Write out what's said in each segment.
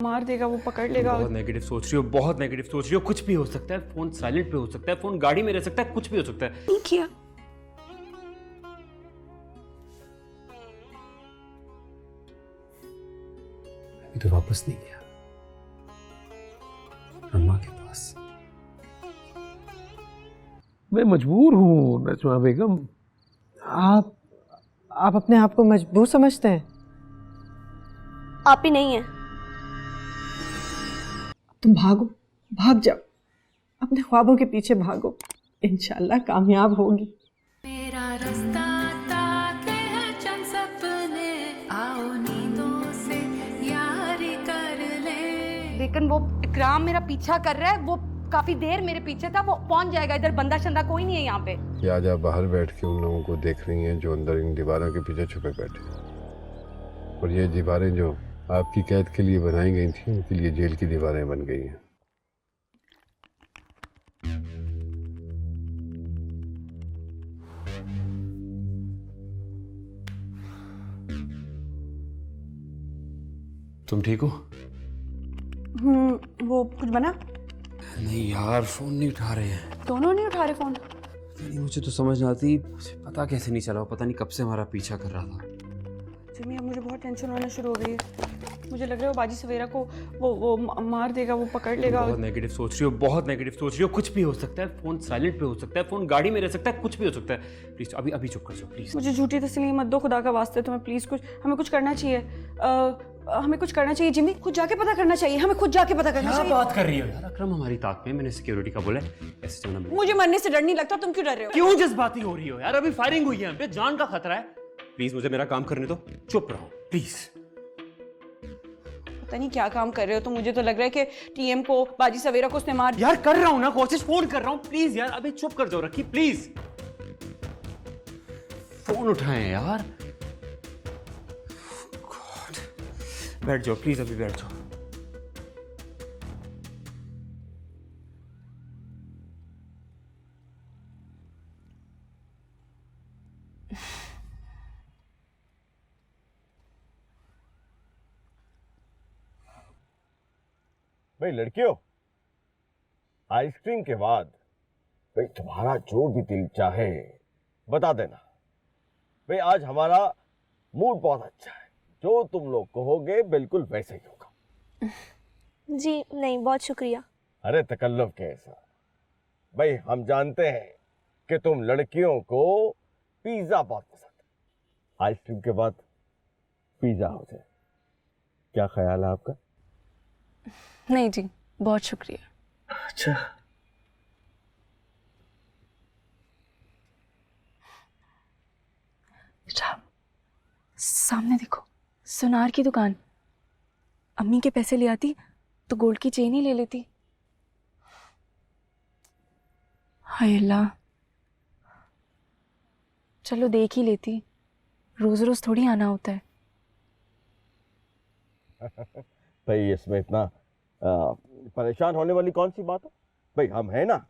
मार देगा, वो पकड़ लेगा। बहुत नेगेटिव सोच रही हो, बहुत नेगेटिव सोच रही हो। कुछ भी हो सकता है, फोन साइलेंट पे हो सकता है, फोन गाड़ी में रह सकता है, कुछ भी हो सकता है। नहीं किया। अभी तो वापस नहीं गया अम्मा के पास। मैं मजबूर हूँ नजमा बेगम। आप अपने आप को मजबूर समझते हैं? आप ही नहीं है। तुम भागो, भाग जाओ, अपने ख्वाबों के पीछे भागो, इंशाल्लाह कामयाब होगी। मेरा रास्ता ताके है चंद सपने, आओ नींदों से यारी कर ले। लेकिन वो इकराम मेरा पीछा कर रहा है, वो काफी देर मेरे पीछे था, वो पहुंच जाएगा। इधर बंदा शंदा कोई नहीं है यहाँ पे। या आज आप बाहर बैठ के उन लोगों को देख रही हैं जो अंदर इन दीवारों के पीछे छुपे बैठे हैं। और ये दीवारें जो आपकी कैद के लिए बनाई गई थी, उनके लिए जेल की दीवारें बन गई हैं। तुम ठीक हो? वो कुछ बना? नहीं यार, फोन नहीं उठा रहे हैं। दोनों नहीं उठा रहे फोन। नहीं, मुझे तो समझ नहीं आती, मुझे पता कैसे नहीं चला। पता नहीं कब से हमारा पीछा कर रहा था। जिमी, अब मुझे बहुत टेंशन होना शुरू हो गई है। मुझे लग रहा है वो बाजी सवेरा को वो मार देगा, वो पकड़ लेगा। बहुत नेगेटिव सोच रही हो, बहुत नेगेटिव सोच रही हो। कुछ भी हो सकता है, फोन साइलेंट पे हो सकता है, फोन गाड़ी में रह सकता है, कुछ भी हो सकता है। प्लीज अभी अभी चुप कर जाओ प्लीज। मुझे झूठी तसल्ली मत दो, खुदा का वास्ते तुम्हें प्लीज। हमें कुछ करना चाहिए। हमें कुछ करना चाहिए जिमी, खुद जाके पता करना चाहिए। हमें खुद जाके पता करना चाहिए। बात कर रही हो यार? अकरम हमारी ताक में, मैंने सिक्योरिटी का बोला है, ऐसे चलना। मुझे मरने से डर नहीं लगता, तुम क्यों डर रहे हो? क्यों जज्बाती हो रही हो यार? अभी फायरिंग हुई है, हम पे जान का खतरा है। प्लीज मुझे मेरा काम करने दो, चुप रहो प्लीज। पता नहीं क्या काम कर रहे हो, तो मुझे तो लग रहा है कि टीएम को, बाजी सवेरा को उसने मार। यार कर रहा हूं ना कोशिश, फोन कर रहा हूं। प्लीज यार अभी चुप कर जाओ रखी, प्लीज फोन उठाएं यार। गॉड, बैठ जाओ प्लीज, अभी बैठ जाओ। भाई लड़कियों, आइसक्रीम के बाद भाई तुम्हारा जो भी दिल चाहे बता देना। भाई आज हमारा मूड बहुत अच्छा है, जो तुम लोग कहोगे बिल्कुल वैसे ही होगा। जी नहीं, बहुत शुक्रिया। अरे तकल्लुफ कैसा भाई, हम जानते हैं कि तुम लड़कियों को पिज्जा बहुत पसंद है। आइसक्रीम के बाद पिज्जा हो जाए, क्या ख्याल है आपका? नहीं जी, बहुत शुक्रिया। अच्छा, सामने देखो, सुनार की दुकान। अम्मी के पैसे ले आती तो गोल्ड की चेन ही ले लेती। हाय अल्लाह, चलो देख ही लेती, रोज रोज थोड़ी आना होता है। भाई इसमें इतना परेशान होने वाली कौन सी बात है? भाई हम हैं ना,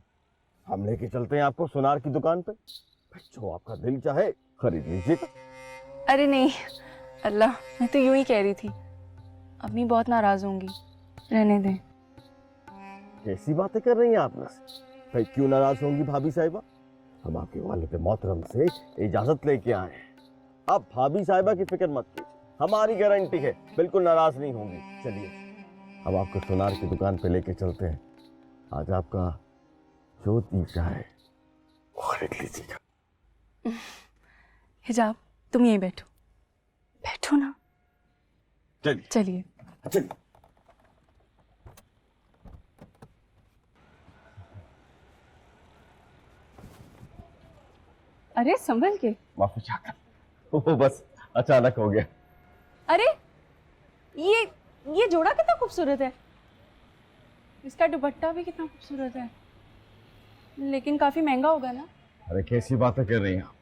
हम लेके चलते हैं आपको सुनार की दुकान पे। भाई जो आपका दिल चाहे खरीद लीजिएगा। अरे नहीं अल्लाह, मैं तो यूं ही कह रही थी, अम्मी बहुत नाराज होंगी, रहने दें। कैसी बातें कर रही हैं आप ना? भाई क्यों नाराज होंगी भाभी साहिबा? हम आपके वालिद मोहतरम से इजाजत लेके आए हैं। आप भाभी साहिबा की फिक्र मत कीजिए, हमारी गारंटी है बिल्कुल नाराज नहीं होंगी। चलिए अब आपको सुनार की दुकान पे लेके चलते हैं। आज आपका जो दिल चाहे वो खरीद लीजिएगा। हिजाब, तुम यहीं बैठो, बैठो ना। चलिए चलिए। चलिए। अरे संभल के। माफी चाहता हूं, वो बस अचानक हो गया। अरे ये जोड़ा कितना खूबसूरत है, इसका दुपट्टा भी कितना खूबसूरत है, लेकिन काफी महंगा होगा ना? अरे कैसी बातें कर रही हैं आप?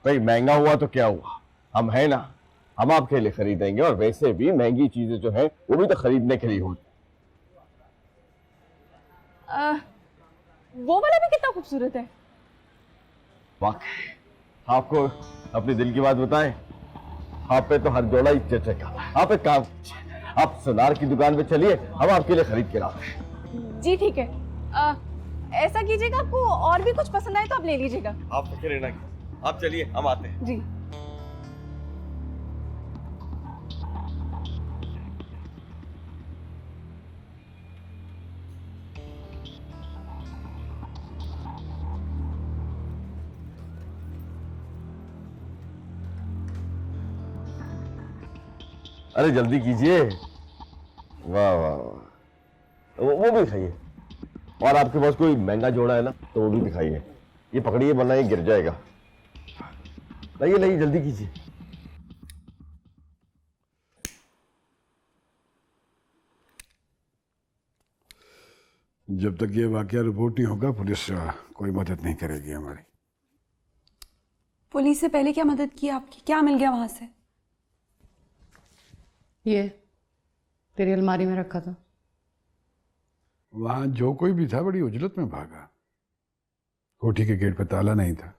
भाई महंगा हुआ तो क्या हुआ, हम हैं ना, हम आपके लिए खरीदेंगे। और वैसे भी महंगी चीजें जो हैं वो भी तो खरीदने के लिए होती। वो वाला भी कितना खूबसूरत है। वाकई आपको अपने दिल की बात बताएं, आप पे तो हर जोड़ा ही जचेगा। आप एक काम कीजिए, आप सोनार की दुकान पे चलिए, हम आपके लिए खरीद के लाते हैं। जी ठीक है। ऐसा कीजिएगा, आपको और भी कुछ पसंद आए तो आप ले लीजिएगा। आप फिक्र रहना कीजिए, आप चलिए, हम आते हैं। जी। अरे जल्दी कीजिए। वाह वाह वाह, वो भी खाइए। और आपके पास कोई महंगा जोड़ा है ना तो वो भी दिखाइए। ये पकड़िए वरना ये गिर जाएगा। लाइए लाइए, जल्दी कीजिए। जब तक ये वाकया रिपोर्ट नहीं होगा पुलिस कोई मदद नहीं करेगी हमारी। पुलिस से पहले क्या मदद की आपकी? क्या मिल गया वहां से? ये तेरी अलमारी में रखा था। वहां जो कोई भी था बड़ी उजलत में भागा। कोठी के गेट पे ताला नहीं था।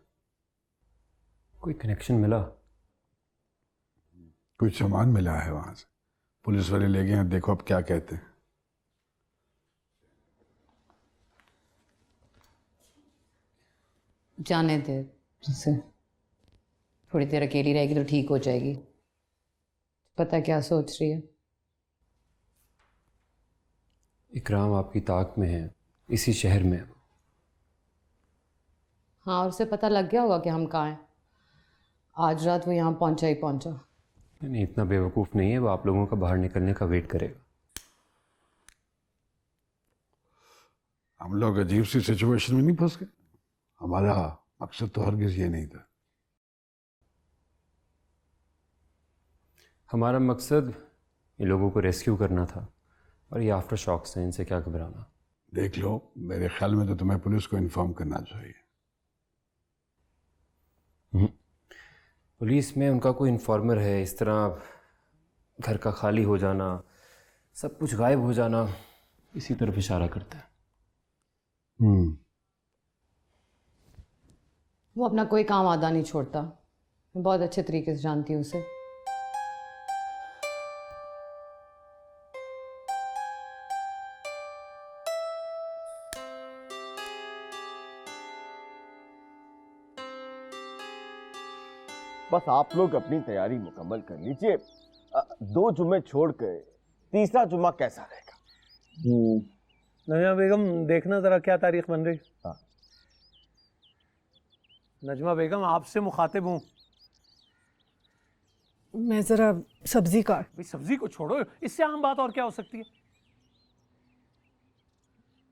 कोई कनेक्शन मिला? कुछ सामान मिला है वहां से, पुलिस वाले ले गए हैं। देखो अब क्या कहते हैं। जाने दे उसे, थोड़ी देर अकेली रहेगी तो ठीक हो जाएगी। पता क्या सोच रही है? इकराम आपकी ताक में है, इसी शहर में। हाँ, और उसे पता लग गया होगा कि हम कहाँ हैं। आज रात वो यहाँ पहुंचा ही पहुंचा। नहीं, इतना बेवकूफ़ नहीं है वो आप लोगों का बाहर निकलने का वेट करेगा। हम लोग अजीब सी सिचुएशन में नहीं फंस गए? हमारा मकसद तो हरगिज ये नहीं था। हमारा मकसद इन लोगों को रेस्क्यू करना था, और ये आफ्टर शॉक्स हैं, इनसे क्या घबराना। देख लो, मेरे ख्याल में तो तुम्हें पुलिस को इन्फॉर्म करना चाहिए। पुलिस में उनका कोई इन्फॉर्मर है। इस तरह घर का खाली हो जाना, सब कुछ गायब हो जाना, इसी तरफ इशारा करता है। वो अपना कोई काम आधा नहीं छोड़ता। मैं बहुत अच्छे तरीके से जानती हूँ उसे। बस आप लोग अपनी तैयारी मुकम्मल कर लीजिए। 2 जुम्मे छोड़ कर तीसरा जुम्मा कैसा रहेगा? नजमा बेगम, देखना जरा क्या तारीख बन रही। हाँ। नजमा बेगम, आपसे मुखातिब हूँ। मैं ज़रा सब्जी काट। भाई सब्जी को छोड़ो, इससे आम बात और क्या हो सकती है?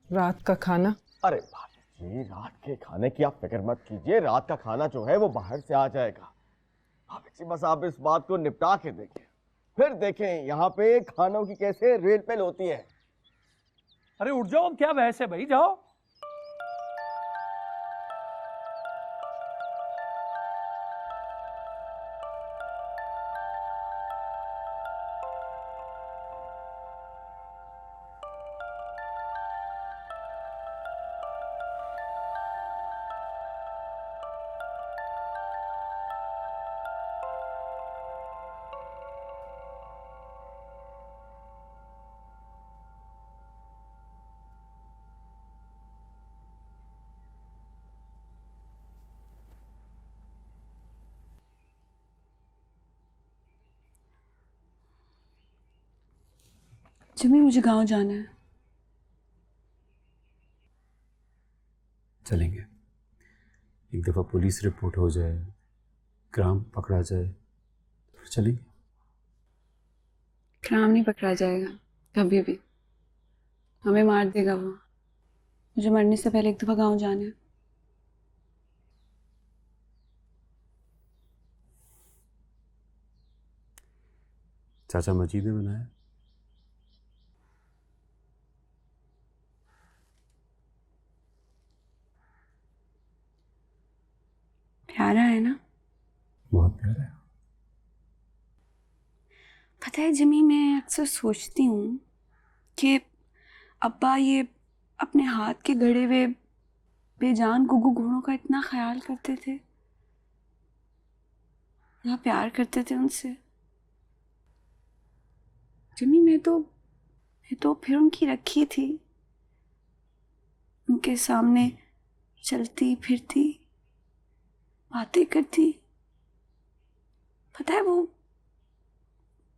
रात का खाना। अरे भाभी जी, रात के खाने की आप फिक्र मत कीजिए। रात का खाना जो है वो बाहर से आ जाएगा। भाभी जी, बस आप इस बात को निपटा के देखें, फिर देखें यहाँ पे खानों की कैसे रेल पेल होती है। अरे उठ जाओ, अब क्या बहस है भाई, जाओ। जिमी, मुझे गांव जाना है। चलेंगे। एक दफ़ा पुलिस रिपोर्ट हो जाए, इकराम पकड़ा जाए, फिर चलेंगे। इकराम नहीं पकड़ा जाएगा कभी भी। हमें मार देगा वो। मुझे मरने से पहले एक दफ़ा गांव जाना है। चाचा मजीद ने बनाया। प्यारा है ना? बहुत प्यारा है। पता है जिमी, मैं अक्सर सोचती हूँ कि अब्बा ये अपने हाथ के गढ़े हुए बेजान गुग्गू घोड़ों का इतना ख्याल करते थे, इतना प्यार करते थे उनसे। जिमी मैं तो फिर उनकी रखी थी, उनके सामने चलती फिरती बातें करती। पता है वो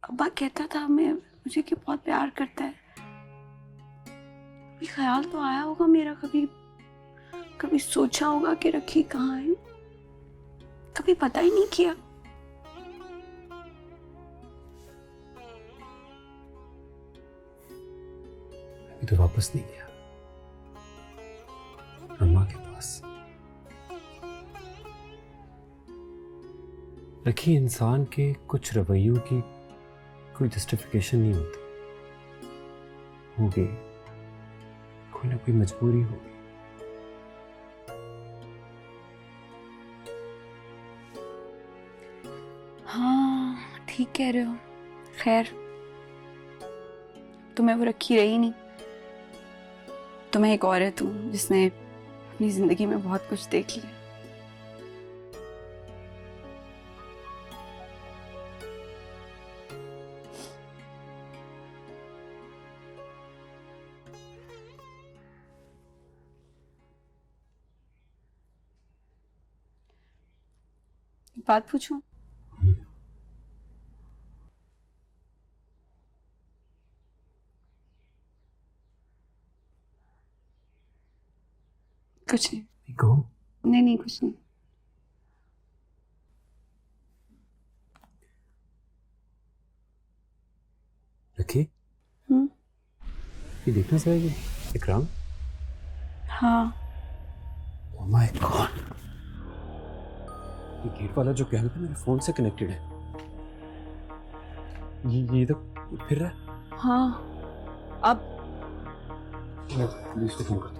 अब्बा कहता था मुझे कि बहुत प्यार करता है। कभी ख्याल तो आया होगा मेरा, कभी सोचा होगा कि रखी कहाँ है? कभी पता ही नहीं किया। अभी तो वापस नहीं गया अम्मा के पास। रखी इंसान के कुछ रवैयों की कोई जस्टिफिकेशन नहीं होती। होगी कोई ना कोई मजबूरी होगी। हाँ ठीक कह रहे हो। खैर तो मैं वो रखी रही नहीं, तो मैं एक औरत हूँ जिसने अपनी जिंदगी में बहुत कुछ देख लिया। एक बात पूछूं? कुछ नहीं। कहो। नहीं कुछ नहीं। रखी ये देखना चाहिए इकराम। हाँ। ओह माय गॉड, ये गेट वाला जो कह रहा था मेरे फोन से कनेक्टेड है। ये तो फिर रहा है। हाँ अब मैं पुलिस को फोन करता हूँ।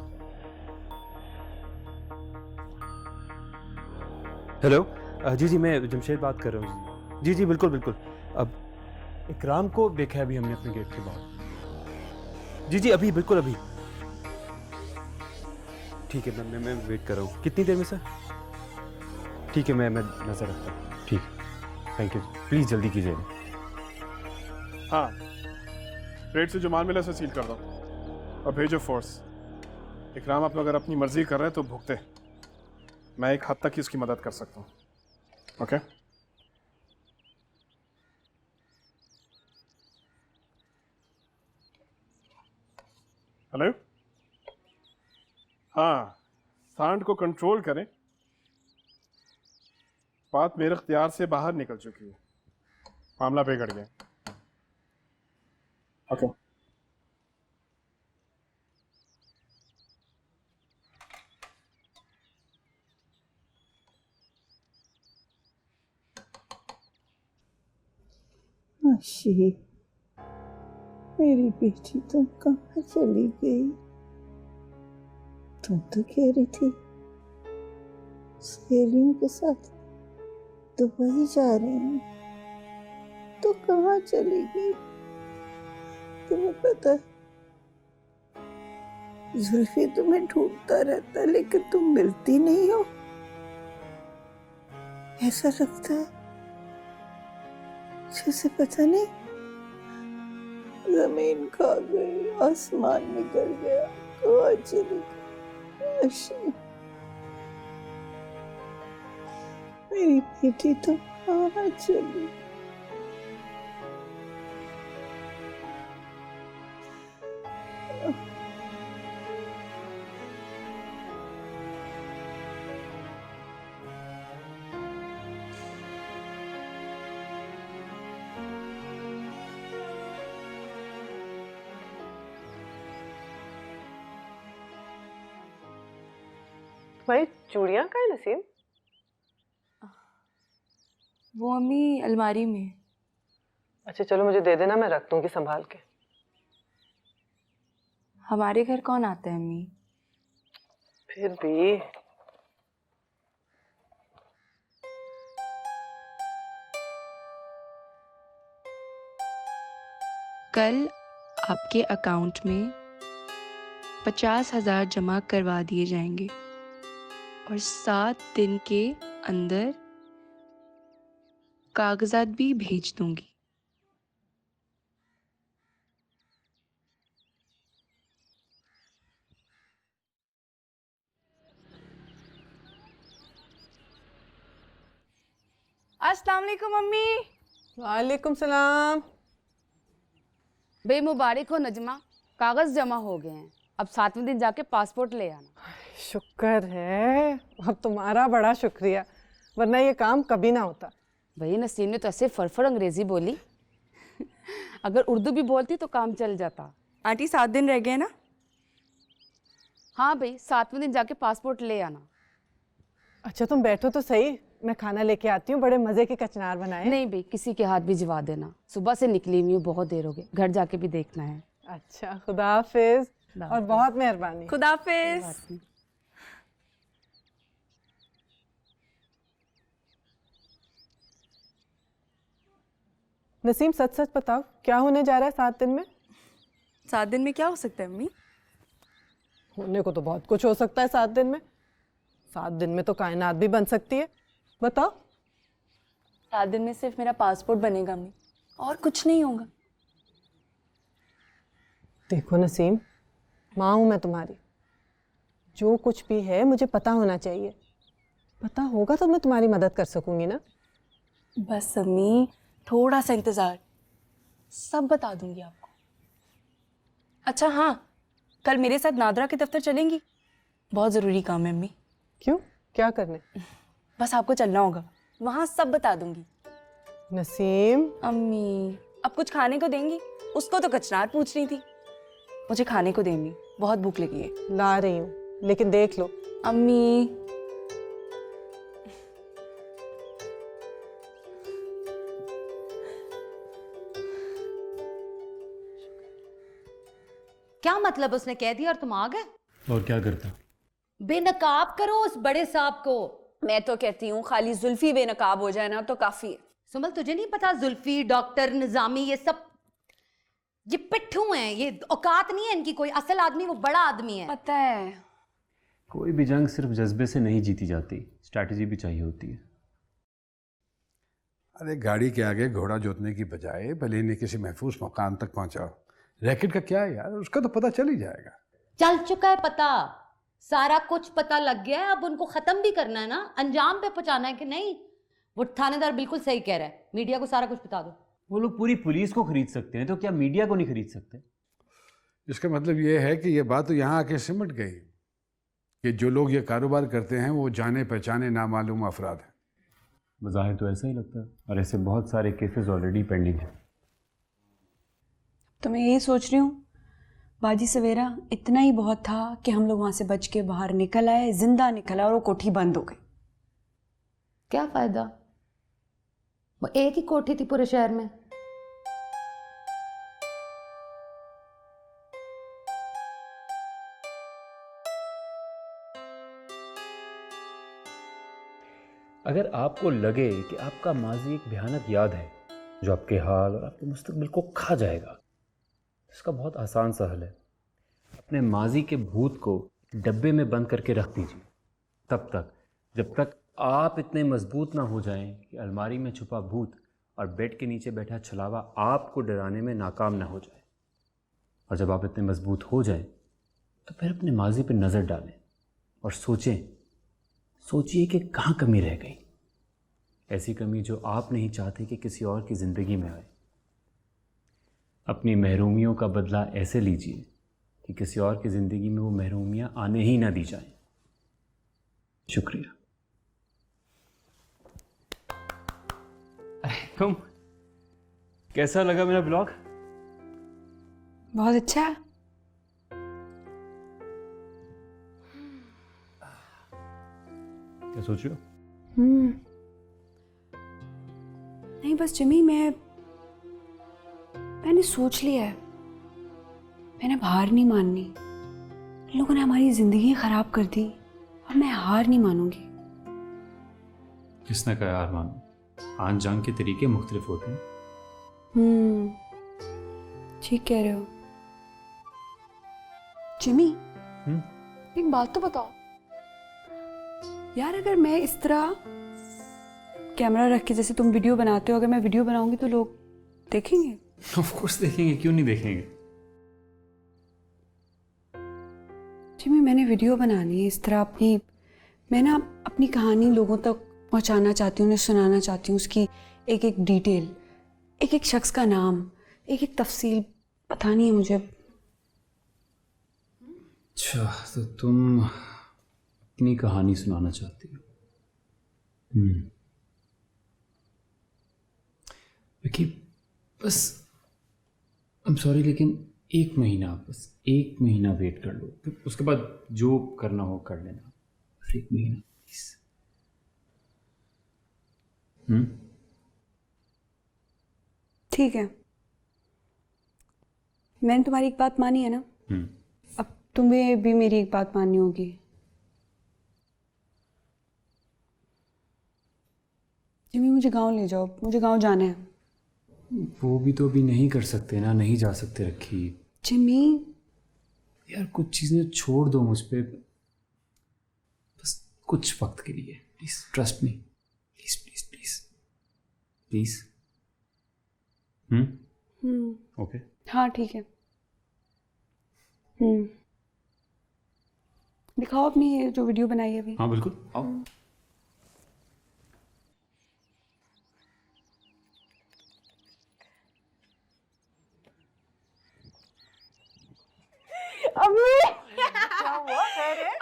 हेलो जी मैं जमशेद बात कर रहा हूँ जी बिल्कुल। अब इकराम को देखा है अभी हमने अपने गेट के बाहर। जी अभी बिल्कुल अभी। ठीक है मैं वेट कर रहा हूँ। कितनी देर में सर? ठीक है मैं नजर रखता हूँ। ठीक है थैंक यू, प्लीज जल्दी कीजिएगा। हाँ रेड से जो माल मिला उसे सील कर दो और भेजो फोर्स। इकराम आप अगर अपनी मर्जी कर रहे हैं तो भुगते, मैं एक हद तक ही उसकी मदद कर सकता हूँ। Okay hello. हाँ सांड को कंट्रोल करें, बात मेरे इख्तियार से बाहर निकल चुकी है, मामला बिगड़ गया। ओके आशी मेरी बेटी तुम कहाँ चली गई? तुम तो कह रही थी सहेलियों के साथ दुबई जा रही हूँ, तो कहाँ चली गई? तुम्हें पता है जुल्फी तुम्हें ढूंढता रहता है लेकिन तुम मिलती नहीं हो। ऐसा लगता है जैसे पता नहीं जमीन खा गई, आसमान निकल गया, कहाँ चली गई? आशी मेरी बेटी तो कहाँ चली? भाई चूड़ियाँ का है नसीम? वो अम्मी अलमारी में। अच्छा चलो मुझे दे देना, मैं रख दूंगी संभाल के। हमारे घर कौन आता है अम्मी? फिर भी कल आपके अकाउंट में 50,000 जमा करवा दिए जाएंगे और 7 दिन के अंदर कागजात भी भेज दूंगी। अस्सलाम वालेकुम मम्मी। वालेकुम सलाम। बे मुबारक हो नजमा, कागज जमा हो गए हैं, अब 7वें दिन जाके पासपोर्ट ले आना। शुक्र है, अब तुम्हारा बड़ा शुक्रिया, वरना ये काम कभी ना होता। भाई नसीम ने तो ऐसे फरफर अंग्रेजी बोली अगर उर्दू भी बोलती तो काम चल जाता। आंटी 7 दिन रह गए ना? हाँ भाई 7वें दिन जाके पासपोर्ट ले आना। अच्छा तुम बैठो तो सही, मैं खाना लेके आती हूँ, बड़े मजे के कचनार बनाए। नहीं भाई किसी के हाथ भी जवा देना, सुबह से निकली हुई हूँ, बहुत देर हो गई, घर जाके भी देखना है। अच्छा खुदा हाफिज, और बहुत मेहरबानी। खुदा हाफिज। नसीम सच सच बताओ, क्या होने जा रहा है 7 दिन में? 7 दिन में क्या हो सकता है मम्मी? होने को तो बहुत कुछ हो सकता है 7 दिन में। 7 दिन में तो कायनात भी बन सकती है। बताओ। 7 दिन में सिर्फ मेरा पासपोर्ट बनेगा मम्मी, और कुछ नहीं होगा। देखो नसीम, माँ हूँ मैं तुम्हारी, जो कुछ भी है मुझे पता होना चाहिए। पता होगा तो मैं तुम्हारी मदद कर सकूंगी ना। बस मम्मी थोड़ा सा इंतज़ार, सब बता दूंगी आपको। अच्छा हाँ, कल मेरे साथ नादरा के दफ्तर चलेंगी? बहुत ज़रूरी काम है मम्मी। क्यों, क्या करने? बस आपको चलना होगा, वहाँ सब बता दूंगी। नसीम। अम्मी अब कुछ खाने को देंगी? उसको तो कचनार पूछ रही थी, मुझे खाने को देंगी, बहुत भूख लगी है। ला रही हूँ, लेकिन देख लो। अम्मी क्या मतलब, उसने कह दिया और तुम आ गए? और क्या करता? बेनकाब करो उस बड़े साहब को। मैं तो कहती हूँ खाली जुल्फी बेनकाब हो जाए ना तो काफी है। सुमल तुझे नहीं पता, जुल्फी, डॉक्टर, निजामी, ये सब ये पिट्ठू हैं, ये औकात नहीं है इनकी कोई। असल आदमी वो बड़ा आदमी है। पता है। कोई भी जंग सिर्फ जज्बे से नहीं जीती जाती, स्ट्रैटेजी भी चाहिए होती है। अरे गाड़ी के आगे घोड़ा जोतने की बजाय भले ही किसी महफूज मकाम तक पहुंचाओ। रैकेट का क्या है यार, उसका तो पता चल ही जाएगा। चल चुका है पता, सारा कुछ पता लग गया है, अब उनको खत्म भी करना है ना, अंजाम पे पहुंचाना है कि नहीं। वो थानेदार बिल्कुल सही कह रहा है, मीडिया को सारा कुछ बता दो। वो लोग पूरी पुलिस को खरीद सकते हैं, तो क्या मीडिया को नहीं खरीद सकते? इसका मतलब ये है कि ये बात तो यहाँ आके सिमट गई कि जो लोग ये कारोबार करते हैं वो जाने पहचाने नामालूम अफराद हैं। बज़ाहिर तो ऐसा ही लगता है, और ऐसे बहुत सारे केसेस ऑलरेडी पेंडिंग हैं। तो मैं यही सोच रही हूँ बाजी सवेरा इतना ही बहुत था कि हम लोग वहां से बच के बाहर निकल आए, जिंदा निकल आए, और वो कोठी बंद हो गई। क्या फायदा, वो एक ही कोठी थी पूरे शहर में। अगर आपको लगे कि आपका माजी एक भयानक याद है जो आपके हाल और आपके मुस्तकबिल को खा जाएगा, इसका बहुत आसान सा हल है। अपने माजी के भूत को डब्बे में बंद करके रख दीजिए, तब तक जब तक आप इतने मजबूत ना हो जाएं कि अलमारी में छुपा भूत और बेड के नीचे बैठा छलावा आपको डराने में नाकाम ना हो जाए। और जब आप इतने मजबूत हो जाएं तो फिर अपने माजी पर नज़र डालें और सोचिए कि कहाँ कमी रह गई, ऐसी कमी जो आप नहीं चाहते कि किसी और की ज़िंदगी में आए। अपनी महरूमियों का बदला ऐसे लीजिए कि किसी और की ज़िंदगी में वो महरूमियाँ आने ही ना दी जाएं। शुक्रिया। अरे तुम, कैसा लगा मेरा ब्लॉग? बहुत अच्छा है। क्या सोच रहे हो? नहीं बस जिमी, मैंने सोच लिया है, मैंने अब हार नहीं माननी। इन लोगों ने हमारी जिंदगी खराब कर दी, अब मैं हार नहीं मानूंगी। किसने कहा हार मानो? आन जान के तरीके मुख्तलिफ होते हैं। ठीक कह रहे हो। जिमी एक बात तो बताओ यार, अगर मैं इस तरह कैमरा रख के जैसे तुम वीडियो बनाते हो, अगर मैं वीडियो बनाऊंगी तो लोग देखेंगे? ऑफ कोर्स देखेंगे, क्यों नहीं देखेंगे। जिमी मैंने वीडियो बनानी है इस तरह, मैं ना अपनी कहानी लोगों तक पहुंचाना चाहती हूँ, उन्हें सुनाना चाहती हूँ उसकी एक एक डिटेल, एक एक शख्स का नाम, एक एक तफसील पता नहीं है मुझे। अच्छा, तो तुम अपनी कहानी सुनाना चाहती हो? विकी, बस आई एम सॉरी, लेकिन बस एक महीना वेट कर लो, फिर उसके बाद जो करना हो कर लेना। बस एक महीना प्लीज। ठीक है, मैंने तुम्हारी एक बात मानी है ना, अब तुम्हें भी मेरी एक बात माननी होगी। जिमी, मुझे गांव ले जाओ, मुझे गांव जाना है। वो भी तो अभी नहीं कर सकते ना, नहीं जा सकते रखी। जिमी यार कुछ चीजें छोड़ दो मुझ पे, बस कुछ वक्त के लिए, please trust me, please please please please. Okay, हाँ ठीक है। दिखाओ अपनी ये जो वीडियो बनाई है अभी। हाँ बिल्कुल, आओ। अम्मी क्या हुआ?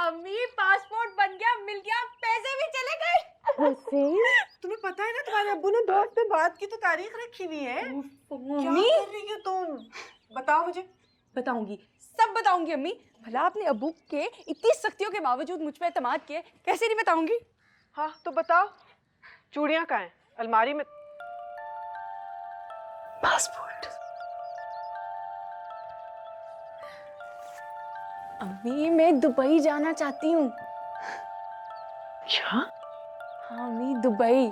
अम्मी पासपोर्ट बन गया, मिल गया, पैसे भी चले गए। तुम्हें पता है ना तुम्हारे अब्बू ने 2 हफ्ते बाद की तो तारीख रखी हुई है। क्या कर रही हो तुम? बताओ मुझे। बताऊंगी, सब बताऊंगी अम्मी। भला आपने अब्बू के इतनी सख्तियों के बावजूद मुझ पर एतमाद किए, कैसे नहीं बताऊंगी? हाँ तो बताओ, चूड़ियां कहाँ हैं? अलमारी में। पासपोर्ट। अम्मी मैं दुबई जाना चाहती हूँ। क्या? हाँ अम्मी, दुबई।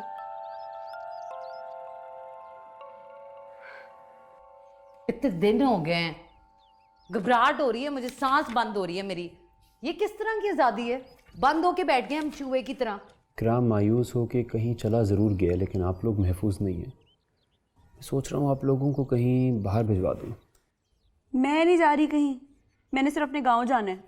इतने दिन हो गए हैं, घबराहट हो रही है मुझे, सांस बंद हो रही है मेरी। ये किस तरह की आज़ादी है? बंद होके बैठ गए हम चूहे की तरह। इकराम मायूस होके कहीं चला ज़रूर गया, लेकिन आप लोग महफूज नहीं हैं। मैं सोच रहा हूँ आप लोगों को कहीं बाहर भिजवा दूँ। मैं नहीं जा रही कहीं, मैंने सिर्फ अपने गांव जाना है।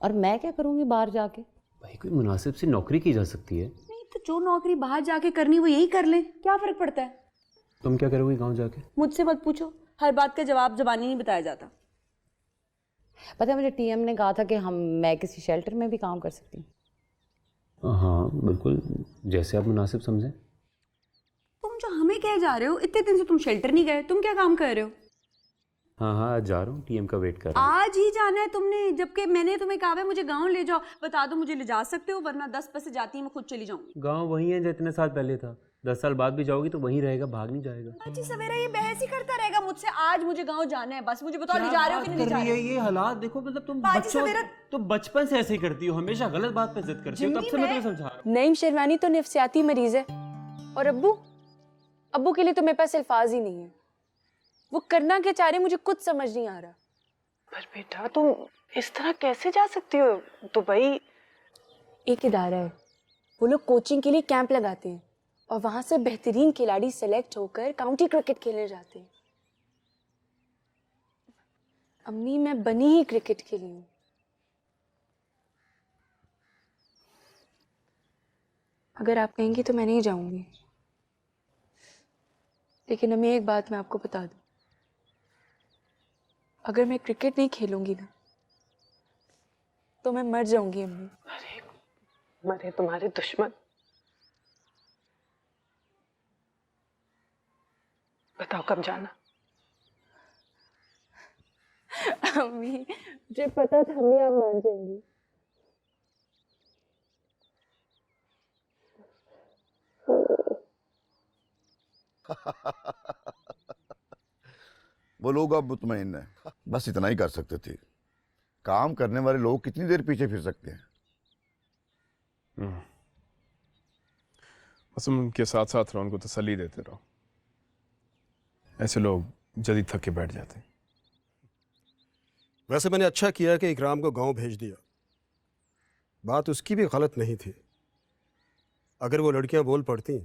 और मैं क्या करूँगी बाहर जाके? भाई कोई मुनासिब सी नौकरी की जा सकती है। नहीं तो जो नौकरी बाहर जाके करनी वो यही कर ले, क्या फर्क पड़ता है? तुम क्या करोगी गांव जाके? मुझसे मत पूछो, हर बात का जवाब ज़बानी नहीं बताया जाता। पता है मुझे टीएम ने कहा था कि मैं किसी शेल्टर में भी काम कर सकती हूँ। हाँ बिल्कुल, जैसे आप मुनासिब समझें। तुम जो हमें कह जा रहे हो, इतने दिन से तुम शेल्टर नहीं गए, तुम क्या काम कर रहे हो? हाँ हाँ, आज जा रहा हूँ, टीएम का वेट कर रहा हूँ। आज ही जाना है तुमने, जबकि मैंने तुम्हें कहा है मुझे गांव ले जाओ। बता दो मुझे ले जा सकते हो, वरना 10 बजे जाती मैं खुद चली जाऊंगी। गांव वही है जो इतने साल पहले था। 10 साल बाद भी जाओगी तो वहीं रहेगा, भाग नहीं जाएगा। जी सवेरा ये बहस ही करता रहेगा मुझसे। आज मुझे गांव जाना है, बस मुझे बताओ ले जा रहे हो कि नहीं जा रहे हो? ये हालात देखो, मतलब तुम बचपन से ऐसे ही करती हो, हमेशा गलत बात पे जिद करती हो। तब से मैं तुम्हें समझा रहा हूँ। नईम शेरवानी तो नफ्सियाती मरीज है, और अब्बू के लिए तो मेरे पास अल्फाज ही नहीं है। वो करना क्या चाह रहे मुझे कुछ समझ नहीं आ रहा। पर बेटा तुम इस तरह कैसे जा सकती हो दुबई? एक इदारा है, वो लोग कोचिंग के लिए कैंप लगाते हैं और वहां से बेहतरीन खिलाड़ी सेलेक्ट होकर काउंटी क्रिकेट खेलने जाते हैं। अम्मी मैं बनी ही क्रिकेट के लिए हूँ। अगर आप कहेंगी तो मैं नहीं जाऊंगी, लेकिन अम्मी एक बात मैं आपको बता दूं, अगर मैं क्रिकेट नहीं खेलूंगी ना तो मैं मर जाऊंगी अम्मी। अरे मरे तुम्हारे दुश्मन। बताओ कब जाना? अम्मी मुझे पता था अम्मी आप मान जाएंगी। वो लोग अब मुतमईन है, बस इतना ही कर सकते थे। काम करने वाले लोग कितनी देर पीछे फिर सकते हैं? बस उनके साथ साथ रहो, उनको तसल्ली देते रहो। ऐसे लोग जल्दी थक के बैठ जाते हैं। वैसे मैंने अच्छा किया कि इकराम को गांव भेज दिया। बात उसकी भी गलत नहीं थी। अगर वो लड़कियां बोल पड़ती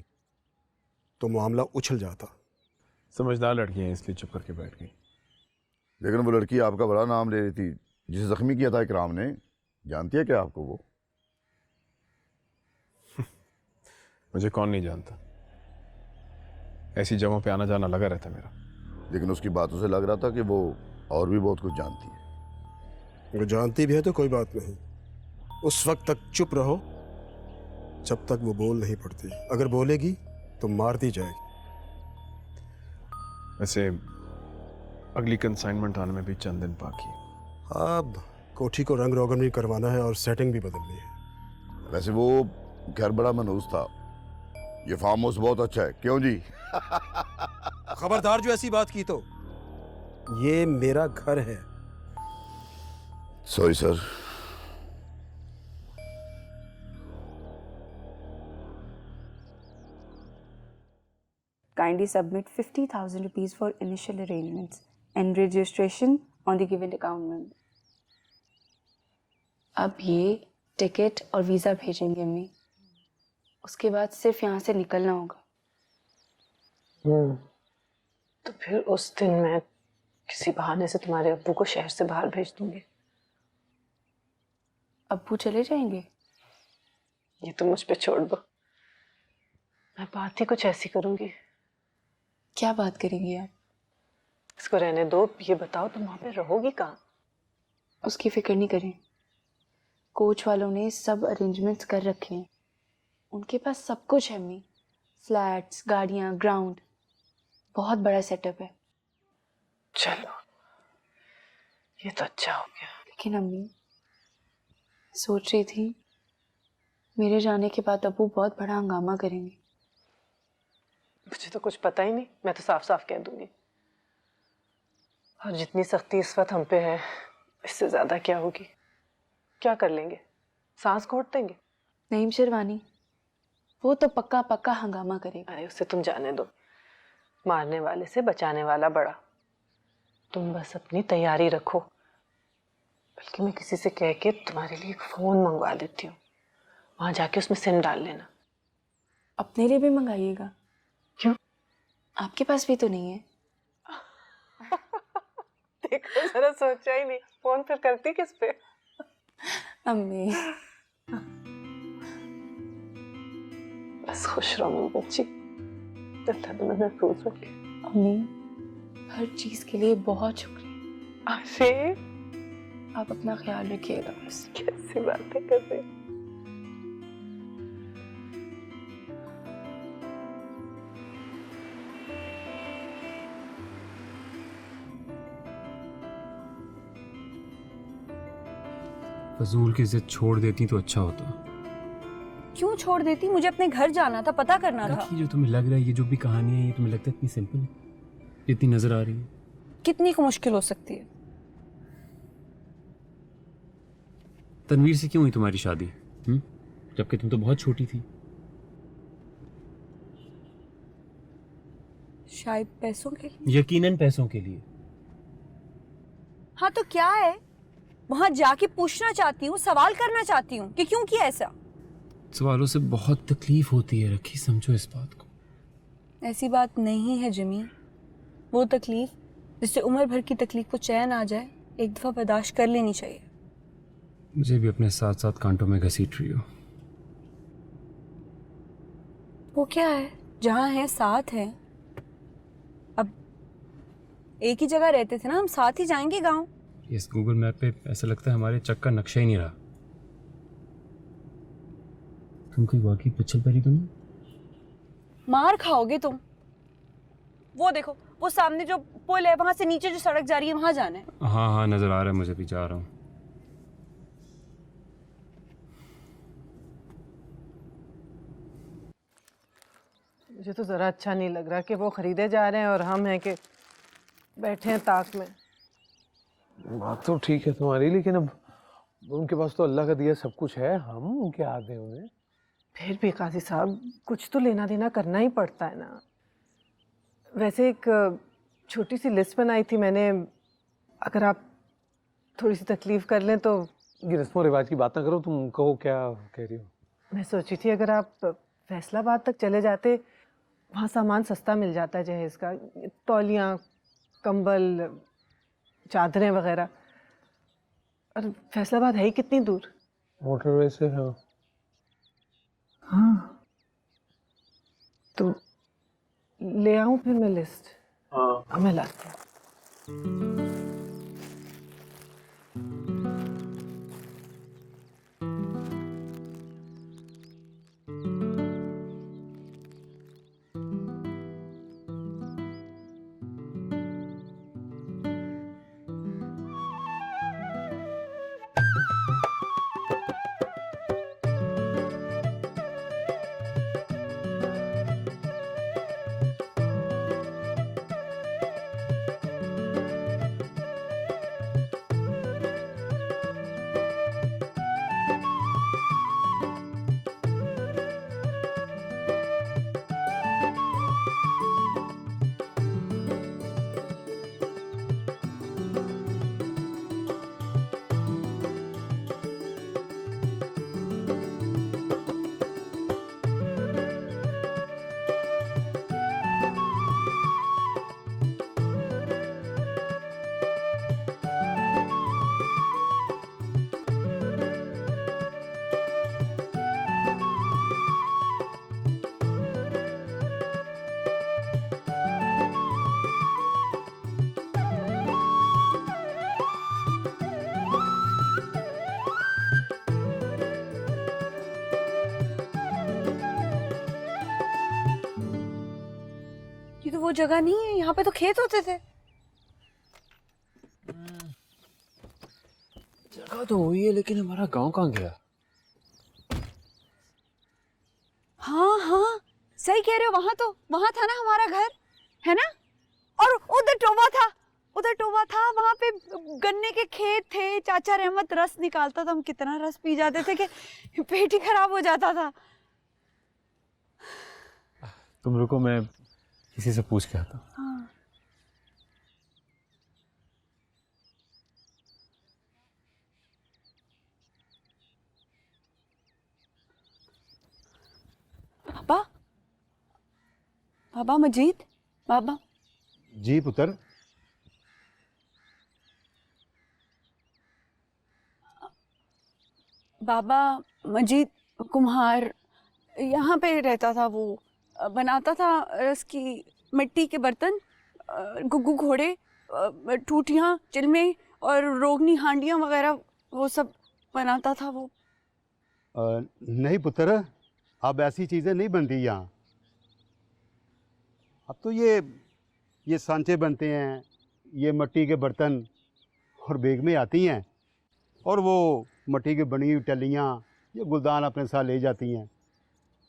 तो मामला उछल जाता। समझदार लड़की हैं इसलिए चुप करके बैठ गई। लेकिन वो लड़की आपका बड़ा नाम ले रही थी, जिसे जख्मी किया था इकराम ने। जानती है क्या आपको वो? मुझे कौन नहीं जानता, ऐसी जगहों पे आना जाना लगा रहता मेरा। लेकिन उसकी बातों से लग रहा था कि वो और भी बहुत कुछ जानती है। वो जानती भी है तो कोई बात नहीं, उस वक्त तक चुप रहो जब तक वो बोल नहीं पड़ती। अगर बोलेगी तो मार दी जाएगी। वैसे अगली कंसाइनमेंट आने में भी चंद दिन बाकी है। अब कोठी को रंग रोगन भी करवाना है और सेटिंग भी बदलनी है। वैसे वो घर बड़ा मनहूस था, ये फार्म हाउस बहुत अच्छा है, क्यों जी? खबरदार जो ऐसी बात की तो, ये मेरा घर है। Sorry sir. Kindly submit 50,000 rupees for initial arrangements and registration on the given account number. अब ये टिकट और वीज़ा भेजेंगे अम्मी, उसके बाद सिर्फ यहाँ से निकलना होगा। तो फिर उस दिन मैं किसी बहाने से तुम्हारे अब्बू को शहर से बाहर भेज दूंगी। अब्बू चले जाएंगे? ये तो मुझ पे छोड़ दो, मैं बात ही कुछ ऐसी करूंगी। क्या बात करेंगी आप? इसको रहने दो, ये बताओ तुम वहां पे रहोगी कहाँ? उसकी फिक्र नहीं करें, कोच वालों ने सब अरेंजमेंट्स कर रखे हैं, उनके पास सब कुछ है अम्मी, फ्लैट्स, गाड़ियाँ, ग्राउंड, बहुत बड़ा सेटअप है। चलो ये तो अच्छा हो गया। लेकिन अम्मी सोच रही थी मेरे जाने के बाद अब्बू बहुत बड़ा हंगामा करेंगे। मुझे तो कुछ पता ही नहीं, मैं तो साफ साफ कह दूंगी। और जितनी सख्ती इस वक्त हम पे है, इससे ज्यादा क्या होगी? क्या कर लेंगे? सांस घोट देंगे? नहीं शेरवानी, वो तो पक्का पक्का हंगामा करेगा। अरे उसे तुम जाने दो, मारने वाले से बचाने वाला बड़ा। तुम बस अपनी तैयारी रखो, बल्कि मैं किसी से कह के तुम्हारे लिए एक फोन मंगवा देती हूँ, वहां जाके उसमें सिम डाल लेना। अपने लिए भी मंगाइएगा। क्यों? आपके पास भी तो नहीं है। देखो जरा, सोचा ही नहीं, फोन फिर करती किस पे? अम्मी बस खुश रहो मेरी बच्ची, तो मैं महफूज रखे। अम्मी हर चीज के लिए बहुत शुक्रिया। अरे आप अपना ख्याल रखिएगा बस। कैसी बातें कर रहे? फजूल की जिद छोड़ देती तो अच्छा होता। क्यों छोड़ देती? मुझे अपने घर जाना था, पता करना था। ये जो तुम्हें लग रहा है, ये जो भी कहानी है, ये तुम्हें लगता है इतनी सिंपल है, इतनी नजर आ रही है? कितनी को मुश्किल हो सकती है? तनवीर से क्यों हुई तुम्हारी शादी? जबकि तुम तो बहुत छोटी थी। शायद पैसों के लिए। यकीनन पैसों के लिए। हाँ तो क्या है, वहां जाके पूछना चाहती हूँ, सवाल करना चाहती हूँ कि क्यों किया ऐसा। सवालों से बहुत तकलीफ होती है रखी, समझो इस बात को। ऐसी बात नहीं है जिमी, वो तकलीफ जिससे उम्र भर की तकलीफ को चैन आ जाए, एक दफा बर्दाश्त कर लेनी चाहिए। मुझे भी अपने साथ साथ कांटों में घसीट रही हो। वो क्या है, जहाँ है साथ है। अब एक ही जगह रहते थे ना, हम साथ ही जाएंगे गांव। इस गूगल मैप पे ऐसा लगता है हमारे चक का नक्शा ही नहीं रहा। तुम कोई वाकई पिछल परी तो नहीं? मार खाओगे तुम। वो देखो, वो सामने जो पुल है, वहां से नीचे जो सड़क जा रही है, वहां जाना है। हाँ हाँ नजर आ रहा है, मुझे भी जा रहा हूँ। मुझे तो जरा अच्छा नहीं लग रहा कि वो खरीदे जा रहे हैं और हम हैं कि बैठे हैं ताक में। बात तो ठीक है तुम्हारी, लेकिन अब उनके पास तो अल्लाह का दिया सब कुछ है, हम क्या दें उन्हें? फिर भी काजी साहब, कुछ तो लेना देना करना ही पड़ता है ना। वैसे एक छोटी सी लिस्ट बनाई थी मैंने, अगर आप थोड़ी सी तकलीफ कर लें तो। ये रस्मों रिवाज की बात ना करो, तुम कहो क्या कह रही हो? मैं सोची थी अगर आप फैसलाबाद तक चले जाते, वहाँ सामान सस्ता मिल जाता है जहेज का, तौलियाँ, कंबल, चादरें वगैरह। और फैसलाबाद है ही कितनी दूर? मोटरवे से। हाँ हाँ, तो ले आऊं फिर मैं लिस्ट? हाँ मैं लाती हूँ। ये तो वो जगह नहीं है, यहाँ पे तो खेत होते थे। जगह तो हुई है लेकिन हमारा गांव कहाँ गया? हाँ हाँ सही कह रहे हो, वहां था ना हमारा घर, है ना? और उधर टोबा था, वहां पे गन्ने के खेत थे। चाचा रहमत रस निकालता था, हम कितना रस पी जाते थे कि पेट ही खराब हो जाता था। तुम रुको, मैं किसी से पूछ के आता हूँ। हाँ। बाबा मजीद, बाबा। जी पुत्र। बाबा मजीद कुम्हार यहाँ पे रहता था। वो बनाता था रस की मिट्टी के बर्तन, गुग्गू घोड़े, टूटियाँ, चिलमे और रोगनी हांडियाँ वगैरह, वो सब बनाता था वो। नहीं पुत्र, अब ऐसी चीज़ें नहीं बनती यहाँ। अब तो ये सांचे बनते हैं, ये मिट्टी के बर्तन और बेग में आती हैं, और वो मिट्टी की बनी हुई टलियाँ ये गुलदान अपने साथ ले जाती हैं,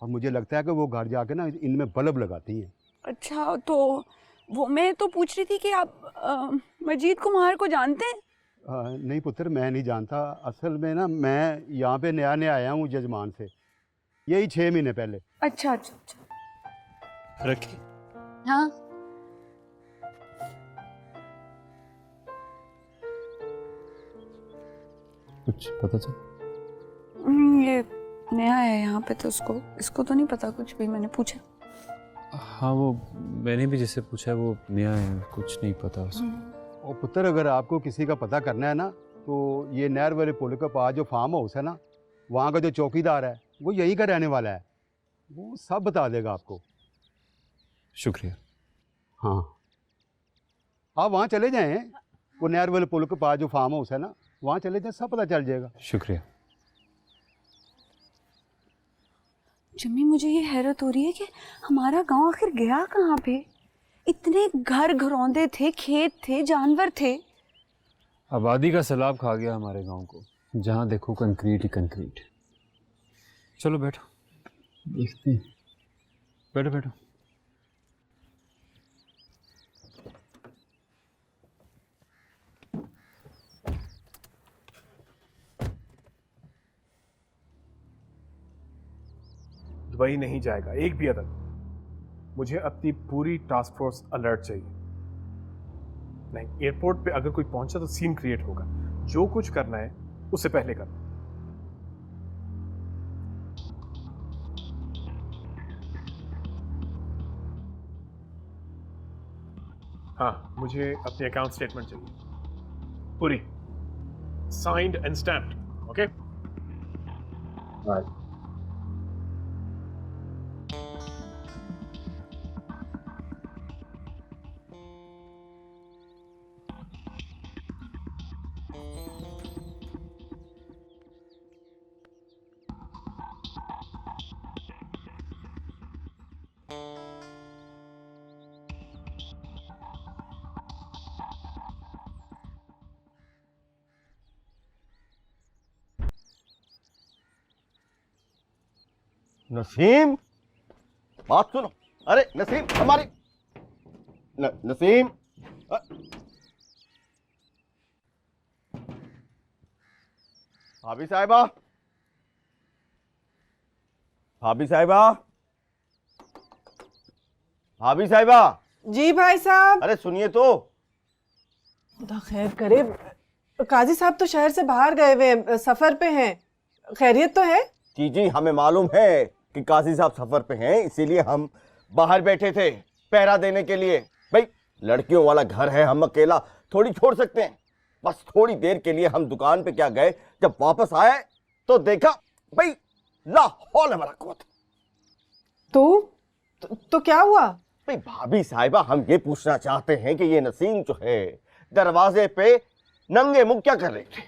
और मुझे लगता है कि वो घर जाके ना इनमें बल्ब लगाती हैं। अच्छा, तो वो मैं तो पूछ रही थी कि आप मजीद कुम्हार को जानते हैं? नहीं पुत्र, मैं नहीं जानता। असल में ना मैं यहाँ पे नया आया हूँ जजमान से, यही 6 महीने पहले। अच्छा अच्छा अच्छा। रखी। हाँ। कुछ पता चल? ये नया है यहाँ पे, तो इसको तो नहीं पता कुछ भी, मैंने पूछा। हाँ, वो मैंने भी जिससे पूछा है वो नया है, कुछ नहीं पता उसको। और पुत्र, अगर आपको किसी का पता करना है ना, तो ये नहर वाले पुल के पास जो फार्म हाउस है ना, वहाँ का जो चौकीदार है वो यहीं का रहने वाला है, वो सब बता देगा आपको। शुक्रिया। हाँ, आप वहाँ चले जाएं, वो नहर वाले पुल के पास जो फार्म हाउस है ना, वहाँ चले जाएं, सब पता चल जाएगा। शुक्रिया। जम्मी, मुझे ये हैरत हो रही है कि हमारा गांव आखिर गया कहाँ पे? इतने घर घरौंदे थे, खेत थे, जानवर थे। आबादी का सैलाब खा गया हमारे गांव को, जहाँ देखो कंक्रीट ही कंक्रीट। चलो बैठो, देखते हैं। बैठो बैठो। दुबई नहीं जाएगा एक भी अदद। मुझे अपनी पूरी टास्क फोर्स अलर्ट चाहिए। नहीं, एयरपोर्ट पे अगर कोई पहुंचा तो सीन क्रिएट होगा। जो कुछ करना है उससे पहले करना। हाँ, मुझे अपनी अकाउंट स्टेटमेंट चाहिए पूरी, signed and stamped. Okay? Naseem, बात सुनो। अरे नसीम, हमारी नसीम, भाभी साहिबा, भाभी साहिबा, भाभी साहिबा। जी भाई साहब। अरे सुनिए तो। खुदा खैर करे, काजी साहब तो शहर से बाहर गए हुए, सफर पे हैं। खैरियत तो है? जी जी, हमें मालूम है कि काजी साहब सफर पे हैं, इसीलिए हम बाहर बैठे थे पहरा देने के लिए। भाई लड़कियों वाला घर है, हम अकेला थोड़ी छोड़ सकते हैं। बस थोड़ी देर के लिए हम दुकान पे क्या गए, जब वापस आए तो देखा भाई ला हौल वला कुव्वत। तो क्या हुआ? भाई भाभी साहिबा, हम ये पूछना चाहते हैं कि ये नसीम जो है दरवाजे पे नंगे मुंह क्या कर रहे थे?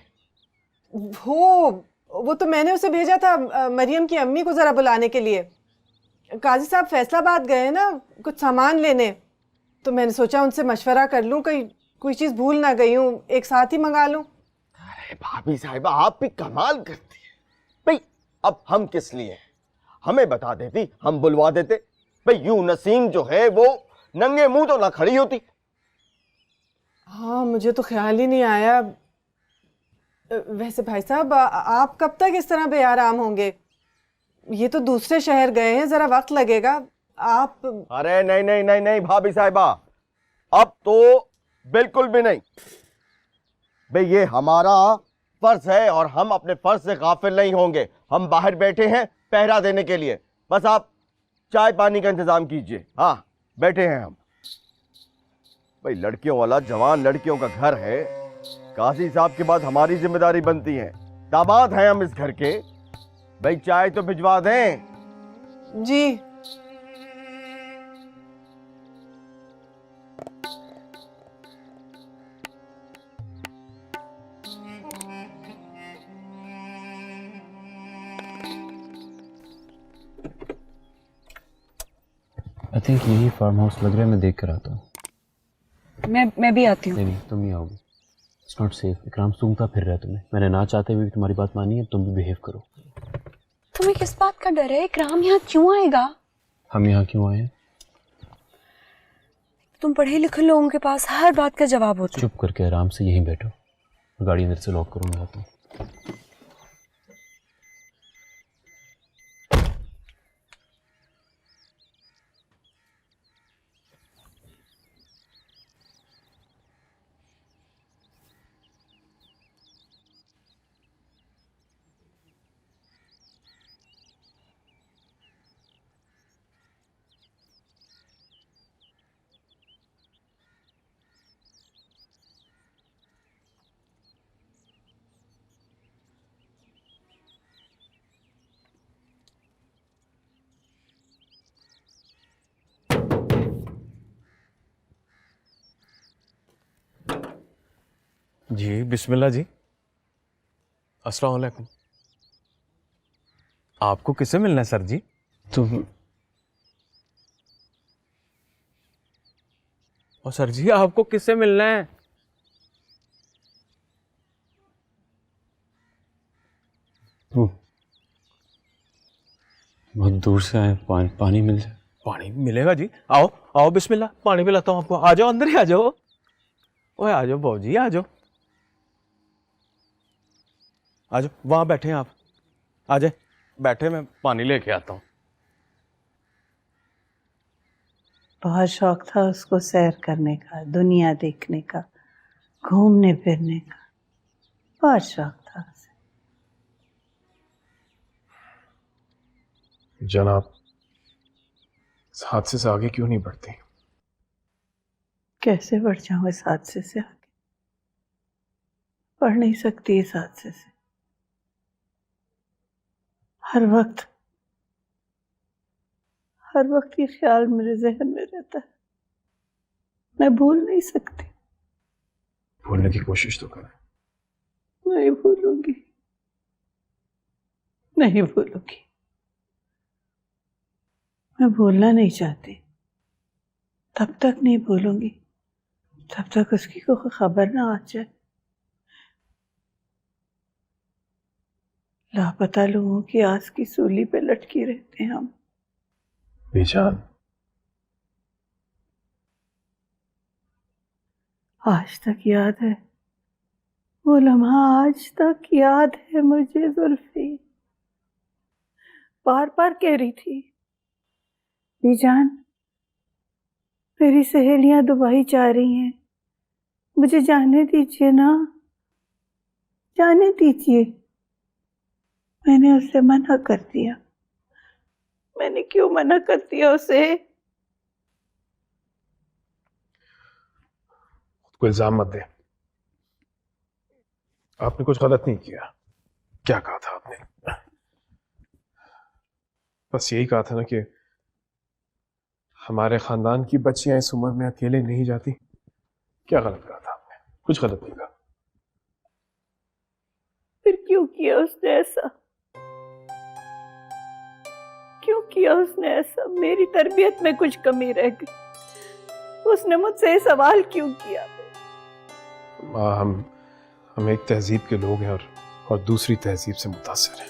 वो तो मैंने उसे भेजा था मरियम की अम्मी को जरा बुलाने के लिए। काजी साहब फैसलाबाद गए हैं ना कुछ सामान लेने, तो मैंने सोचा उनसे मशवरा कर लूं, कहीं कोई चीज भूल ना गई हूं, एक साथ ही मंगा लूं। अरे भाभी साहिबा, आप भी कमाल करती है। भाई अब हम किस लिए, हमें बता देती, हम बुलवा देते। भाई यूं नसीम जो है वो नंगे मुंह तो ना खड़ी होती। हाँ, मुझे तो ख्याल ही नहीं आया। वैसे भाई साहब, आप कब तक इस तरह बेआराम होंगे? ये तो दूसरे शहर गए हैं, जरा वक्त लगेगा। आप अरे नहीं नहीं नहीं नहीं भाभी साहिबा, अब तो बिल्कुल भी नहीं। भाई ये हमारा फर्ज है और हम अपने फर्ज से गाफिल नहीं होंगे। हम बाहर बैठे हैं पहरा देने के लिए, बस आप चाय पानी का इंतजाम कीजिए। हाँ बैठे हैं हम। भाई लड़कियों वाला जवान लड़कियों का घर है, काजी साहब के बाद हमारी जिम्मेदारी बनती है। दामाद हैं हम इस घर के, भाई चाय तो भिजवा दें। जी। आई थिंक यही फार्म हाउस लग रहा है, मैं देख कर आता हूँ। मैं भी आती हूँ। नहीं तुम नहीं आओगी, इट्स नॉट सेफ। इकराम सूंघता फिर रहा है तुम्हें। मैंने ना चाहते हुए भी तुम्हारी बात मानी है, तुम भी बिहेव करो। तुम्हें किस बात का डर है? इकराम यहाँ क्यों आएगा? हम यहाँ क्यों आए हैं? तुम पढ़े लिखे लोगों के पास हर बात का जवाब होता है। चुप करके आराम से यहीं बैठो, गाड़ी अंदर से लॉक करो, मैं आता हूँ। जी बिस्मिल्लाह जी। अस्सलाम वालेकुम। आपको किससे मिलना है सर जी? तुम और सर जी आपको किससे मिलना है? बहुत दूर से आए, पानी मिल जाए। पानी मिलेगा जी, आओ आओ बिस्मिल्लाह, पानी पिलाता हूँ आपको। आ जाओ अंदर ही आ जाओ। ओए आ जाओ बाबूजी, आ जाओ आ जाओ, वहां बैठे हैं आप, आ जाए बैठे, मैं पानी लेके आता हूँ। बहुत शौक था उसको सैर करने का, दुनिया देखने का, घूमने फिरने का, बहुत शौक था उसे। जनाब, इस हादसे से आगे क्यों नहीं बढ़ते? कैसे बढ़ जाऊं इस हादसे से आगे? बढ़ नहीं सकती इस हादसे से। हर वक्त ये ख्याल मेरे जहन में रहता है, मैं भूल नहीं सकती। भूलने की कोशिश तो करें। नहीं भूलूंगी, नहीं भूलूंगी। मैं भूलना नहीं चाहती, तब तक नहीं भूलूंगी तब तक उसकी कोई खबर ना आ जाए। लापता लोगों की आस की सूली पे लटकी रहते हैं हम। बेजान, आज तक याद है वो लम्हा, आज तक याद है मुझे। जुल्फी बार बार कह रही थी, बेजान मेरी सहेलियां दुबई जा रही हैं, मुझे जाने दीजिए ना, जाने दीजिए। मैंने उसे मना कर दिया। मैंने क्यों मना कर दिया उसे? कोई इल्जाम मत दे, आपने कुछ गलत नहीं किया। क्या कहा था आपने? बस यही कहा था ना कि हमारे खानदान की बच्चियां इस उम्र में अकेले नहीं जाती। क्या गलत कहा था आपने? कुछ गलत नहीं कहा। फिर क्यों किया उसने ऐसा? क्यों किया उसने ऐसा? मेरी तरबियत में कुछ कमी रह गई, उसने मुझसे सवाल क्यों किया? माँ, हम एक तहजीब के लोग हैं और दूसरी तहजीब से मुतासिर हैं,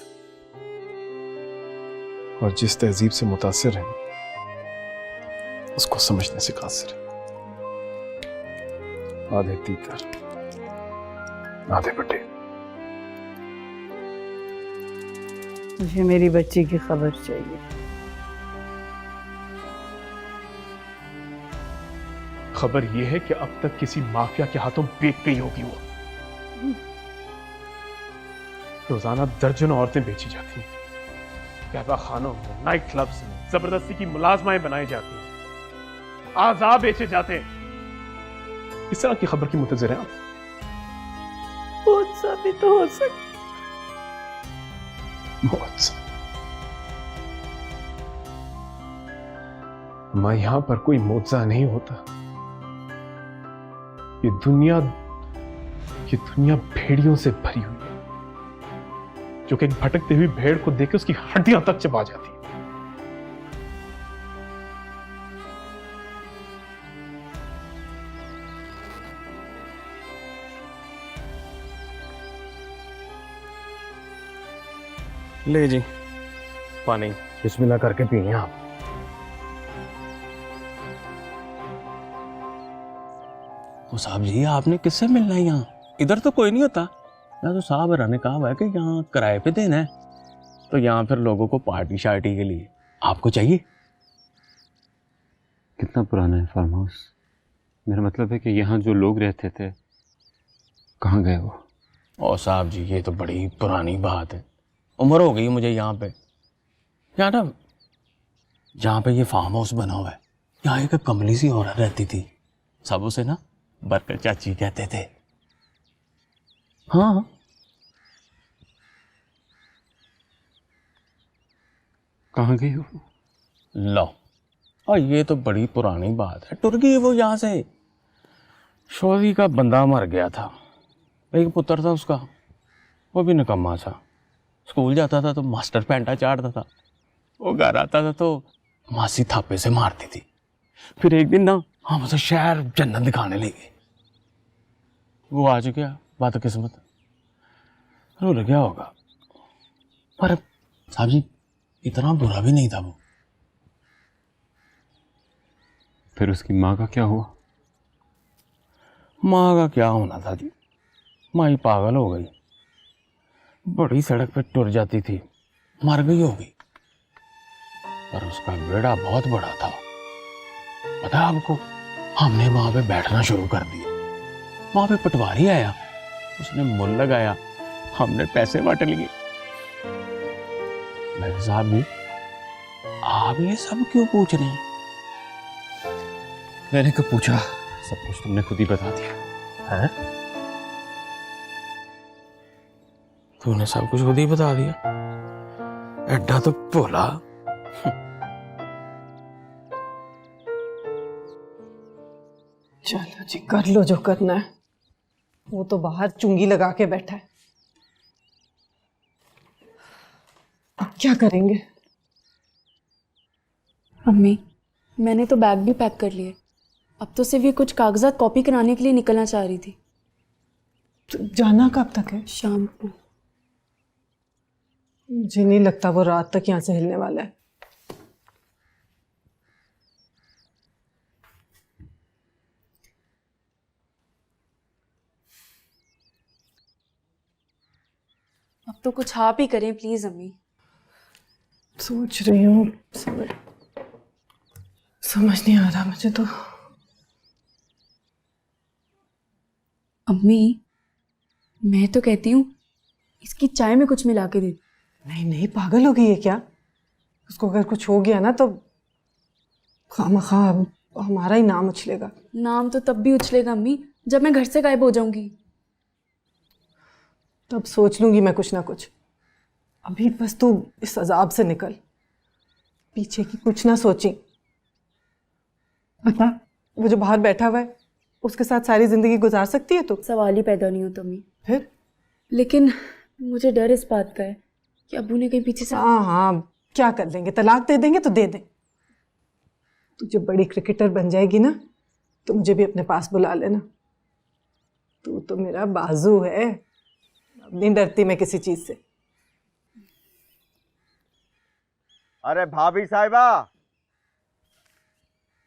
और जिस तहजीब से मुतासिर हैं उसको समझने से कासिर है। आधे तीतर आधे बटे। मुझे मेरी बच्ची की खबर चाहिए। खबर यह है कि अब तक किसी माफिया के हाथों बेच गई होगी वो। रोजाना दर्जनों औरतें बेची जाती हैं, कहवा खानों में, नाइट क्लब्स में जबरदस्ती की मुलाजमाएं बनाई जाती हैं, आज़ाद बेचे जाते हैं। इस तरह की खबर की मुंतज़िर हैं आप? बहुत सा भी तो हो सकता। बहुत सा। मैं यहां पर कोई मुआवजा नहीं होता। ये दुनिया भेड़ियों से भरी हुई है, जो कि एक भटकती हुई भेड़ को देख के उसकी हड्डियां तक चबा जाती है। ले जी पानी। बिस्मिल्लाह करके पिए आप। तो साहब जी, आपने किससे मिलना है यहाँ? इधर तो कोई नहीं होता। मैं तो साहब ने कहा हुआ है कि यहाँ किराए पे देना है, तो यहाँ फिर लोगों को पार्टी शार्टी के लिए आपको चाहिए। कितना पुराना है फार्म हाउस? मेरा मतलब है कि यहाँ जो लोग रहते थे कहाँ गए वो? और साहब जी, ये तो बड़ी पुरानी बात है, उम्र हो गई मुझे यहाँ पे। यहाँ ना, जहाँ पे ये फार्म हाउस बना हुआ है, यहाँ एक कमली सी औरत रहती थी। सब उसे ना बरकत चाची कहते थे। हाँ, कहाँ गई वो? लो, और ये तो बड़ी पुरानी बात है, टुर गई वो यहाँ से। शौरी का बंदा मर गया था, एक पुत्र था उसका, वो भी निकम्मा था। स्कूल जाता था तो मास्टर पैंटा चाटता था, वो घर आता था तो मासी थापे से मारती थी। फिर एक दिन ना हम उसे शहर जन्नत दिखाने ले गए। वो आ चुका, बात किस्मत, रुल गया होगा। पर साहब जी, इतना बुरा भी नहीं था वो। फिर उसकी माँ का क्या हुआ? माँ का क्या होना था जी, माँ ही पागल हो गई। बड़ी सड़क पे टुर जाती थी, मर गई होगी। पर उसका बेड़ा बहुत बड़ा था, पता है आपको? हमने वहां पे बैठना शुरू कर दिया। वहां पे पटवारी आया, उसने मुल लगाया, हमने पैसे बांट लिए। मेरे साहब जी, आप ये सब क्यों पूछ रहे हैं? मैंने कब पूछा? सब कुछ तुमने खुद ही बता दिया है? तूने सब कुछ खुद ही बता दिया? एड्डा तो भोला। चलो जी, कर लो जो करना है। वो तो बाहर चुंगी लगा के बैठा है, अब क्या करेंगे? अम्मी, मैंने तो बैग भी पैक कर लिए। अब तो सिर्फ ये कुछ कागजात कॉपी कराने के लिए निकलना चाह रही थी। तो जाना कब तक है? शाम को। मुझे नहीं लगता वो रात तक यहाँ से हिलने वाला है। अब तो कुछ आप ही करें प्लीज अम्मी। सोच रही हूँ, समझ नहीं आ रहा मुझे तो। अम्मी, मैं तो कहती हूँ इसकी चाय में कुछ मिला के दे। नहीं नहीं, पागल हो गई है क्या? उसको अगर कुछ हो गया ना तो खामखा हमारा ही नाम उछलेगा। नाम तो तब भी उछलेगा अम्मी जब मैं घर से गायब हो जाऊंगी। तब सोच लूंगी मैं कुछ ना कुछ। अभी बस तू इस अजाब से निकल, पीछे की कुछ ना सोची। बता, वो जो बाहर बैठा हुआ है उसके साथ सारी जिंदगी गुजार सकती है तू? सवाल ही पैदा नहीं होता अम्मी। फिर? लेकिन मुझे डर इस बात का है कि अब्बू ने कहीं पीछे से। हाँ हाँ, क्या कर देंगे? तलाक दे देंगे तो दे दें। तू जब बड़ी क्रिकेटर बन जाएगी ना तो मुझे भी अपने पास बुला लेना। तू तो मेरा बाजू है, अब नहीं डरती मैं किसी चीज से। अरे भाभी साहिबा।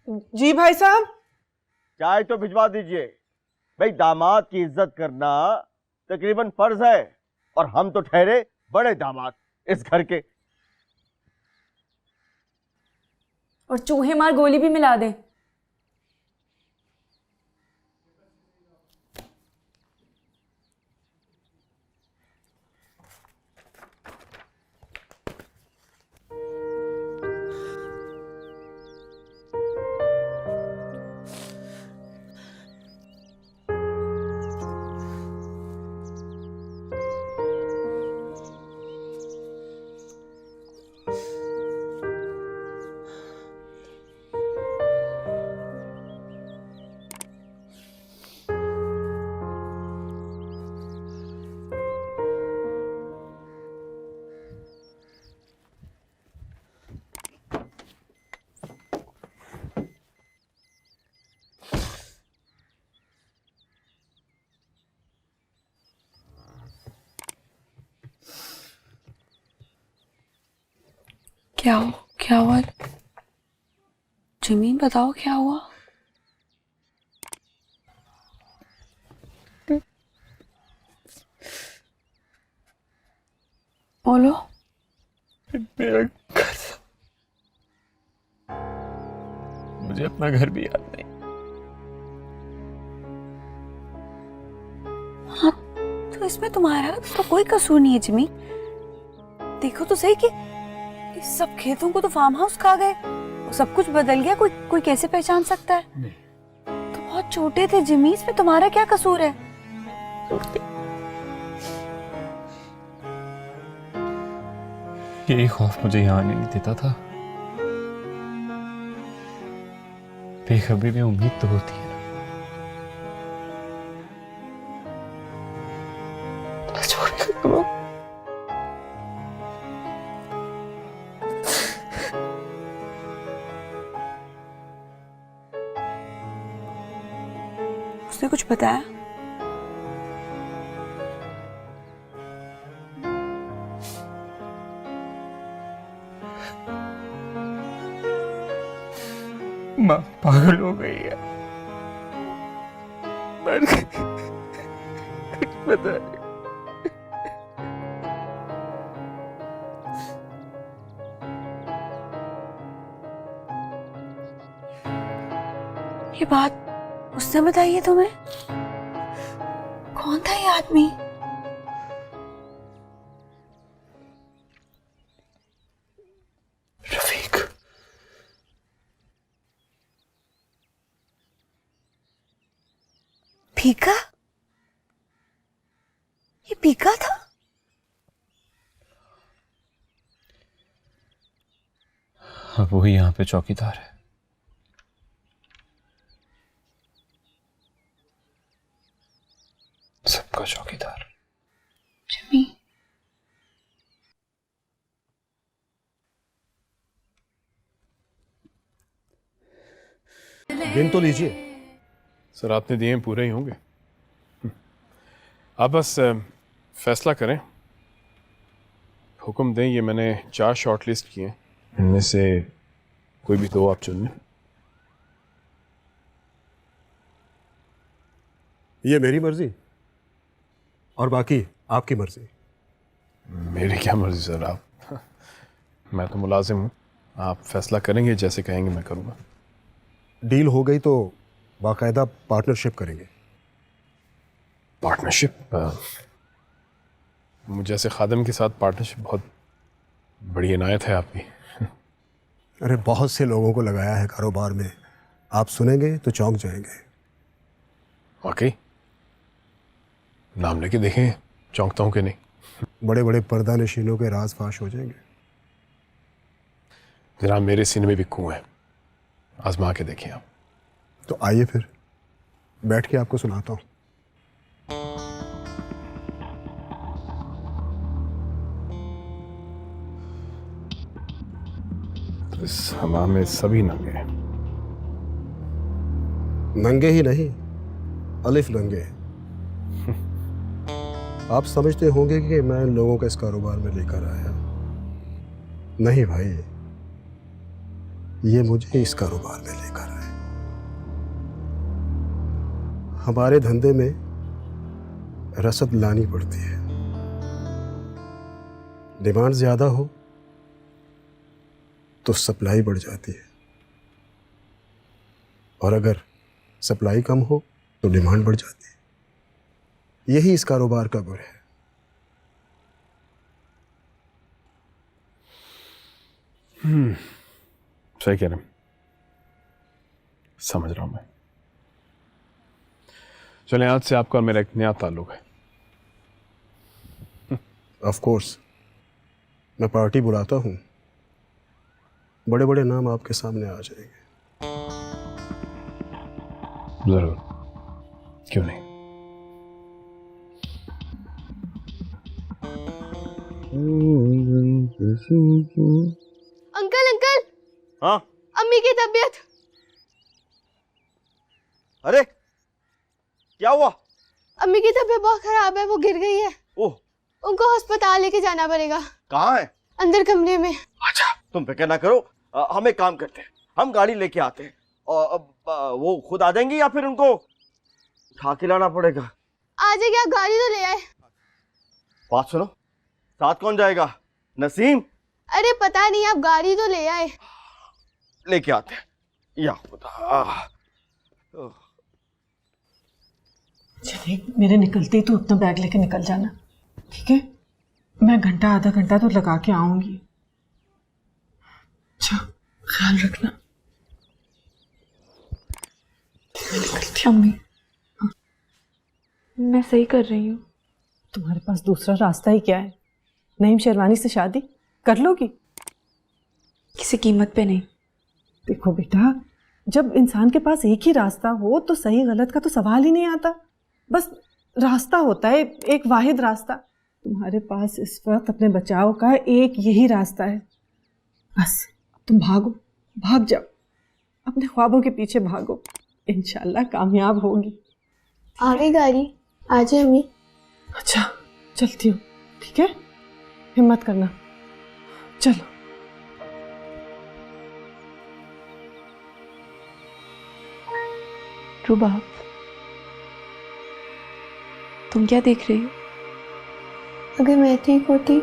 जी भाई साहब। चाय तो भिजवा दीजिए। भाई, दामाद की इज्जत करना तकरीबन फर्ज है, और हम तो ठहरे बड़े दामाद इस घर के। और चूहे मार गोली भी मिला दे। क्या हुआ? जिमी, बताओ क्या हुआ? बोलो। मेरा घर, मुझे अपना घर भी याद नहीं। हाँ, तो इसमें तुम्हारा तो कोई कसूर नहीं है जिमी। देखो तो सही कि इस सब खेतों को तो फार्म हाउस खा गए, सब कुछ बदल गया। कोई कैसे पहचान सकता है? नहीं। तो बहुत छोटे थे जिमी, इसमें तुम्हारा क्या कसूर है? यही खौफ मुझे यहाँ आने नहीं देता था। बेखबरी में उम्मीद तो होती है ना। जो भी करो, उसने कुछ बताया? माँ पागल हो गई है, मर गई, कुछ पता नहीं। ये बात उसने बताई है तुम्हें? कौन था ये आदमी? रफीक। पीका? ये पीका था? अब वही यहाँ पे चौकीदार है। सबका चौकीदार। जिमी, गिन तो लीजिए। सर आपने दिए हैं, पूरे ही होंगे। आप बस फैसला करें, हुक्म दें। ये मैंने 4 शॉर्ट लिस्ट किए हैं, इनमें से कोई भी 2 आप चुन लें। ये मेरी मर्जी और बाकी आपकी मर्जी। मेरी क्या मर्जी सर, आप मैं तो मुलाजिम हूँ। आप फैसला करेंगे, जैसे कहेंगे मैं करूँगा। डील हो गई तो बाकायदा पार्टनरशिप करेंगे। पार्टनरशिप? मुझे ऐसे खादम के साथ पार्टनरशिप बहुत बड़ी इनायत है आपकी। अरे बहुत से लोगों को लगाया है कारोबार में, आप सुनेंगे तो चौंक जाएंगे। वाकई? नाम लेके देखें, चौंकता हूँ कि नहीं। बड़े बड़े पर्दा नशीनों के राज फाश हो जाएंगे। जनाब मेरे सीने में भी कुएं है, आजमा के देखिए आप। तो आइए फिर बैठ के आपको सुनाता हूँ। तो इस हमाम में सभी नंगे हैं। नंगे ही नहीं, अलिफ नंगे। आप समझते होंगे कि मैं इन लोगों को इस कारोबार में लेकर आया। नहीं भाई, ये मुझे इस कारोबार में लेकर आए। हमारे धंधे में रसद लानी पड़ती है। डिमांड ज्यादा हो तो सप्लाई बढ़ जाती है, और अगर सप्लाई कम हो तो डिमांड बढ़ जाती है। यही इस कारोबार का गुर है। सही कह रहे हैं, समझ रहा हूं मैं। चलें, आज से आपका और मेरा एक नया ताल्लुक है। ऑफ कोर्स, मैं पार्टी बुलाता हूं, बड़े बड़े नाम आपके सामने आ जाएंगे। जरूर, क्यों नहीं। अंकल अंकल, हाँ अम्मी की तबीयत। अरे क्या हुआ? अम्मी की तबीयत बहुत खराब है, वो गिर गई है। ओह, उनको अस्पताल लेके जाना पड़ेगा। कहाँ है? अंदर कमरे में। अच्छा, तुम फिक्र ना करो, हम एक काम करते हैं, हम गाड़ी लेके आते हैं और वो खुद आ जाएंगी या फिर उनको उठा के लाना पड़ेगा? आ जाएगी, आप गाड़ी तो ले आए। बात सुनो, साथ कौन जाएगा? नसीम? अरे पता नहीं, आप गाड़ी तो ले आए। लेके आते हैं। या खुदा। चलिए, मेरे निकलते ही तो अपना बैग लेके निकल जाना, ठीक है? मैं घंटा आधा घंटा तो लगा के आऊंगी। अच्छा, ख्याल रखना। अम्मी, मैं सही कर रही हूँ। तुम्हारे पास दूसरा रास्ता ही क्या है? नईम शेरवानी से शादी कर लोगी? किसी कीमत पे नहीं। देखो बेटा, जब इंसान के पास एक ही रास्ता हो तो सही गलत का तो सवाल ही नहीं आता। बस रास्ता होता है, एक वाहिद रास्ता। तुम्हारे पास इस वक्त अपने बचाव का एक यही रास्ता है। बस तुम भागो, भाग जाओ, अपने ख्वाबों के पीछे भागो, इंशाल्लाह कामयाब होगी। आ गई गाड़ी, आ जाए अम्मी। अच्छा, चलती हूँ, ठीक है? हिम्मत करना, चलो। रुबाब, तुम क्या देख रही हो? अगर मैं ठीक होती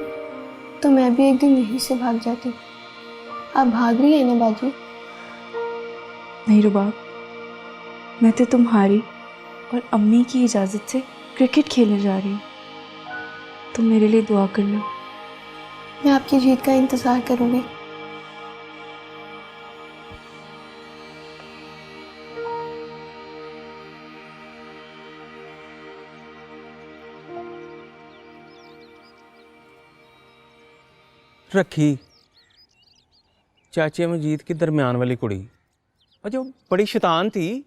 तो मैं भी एक दिन यहीं से भाग जाती। आप भाग रही है ना बाजू? नहीं रुबाब, मैं तो तुम्हारी और अम्मी की इजाज़त से क्रिकेट खेलने जा रही हूँ। तुम मेरे लिए दुआ करना। मैं आपकी जीत का इंतज़ार करूँगी। रखी चाचे मजीद की दरमियान वाली कुड़ी, और जो बड़ी शैतान थी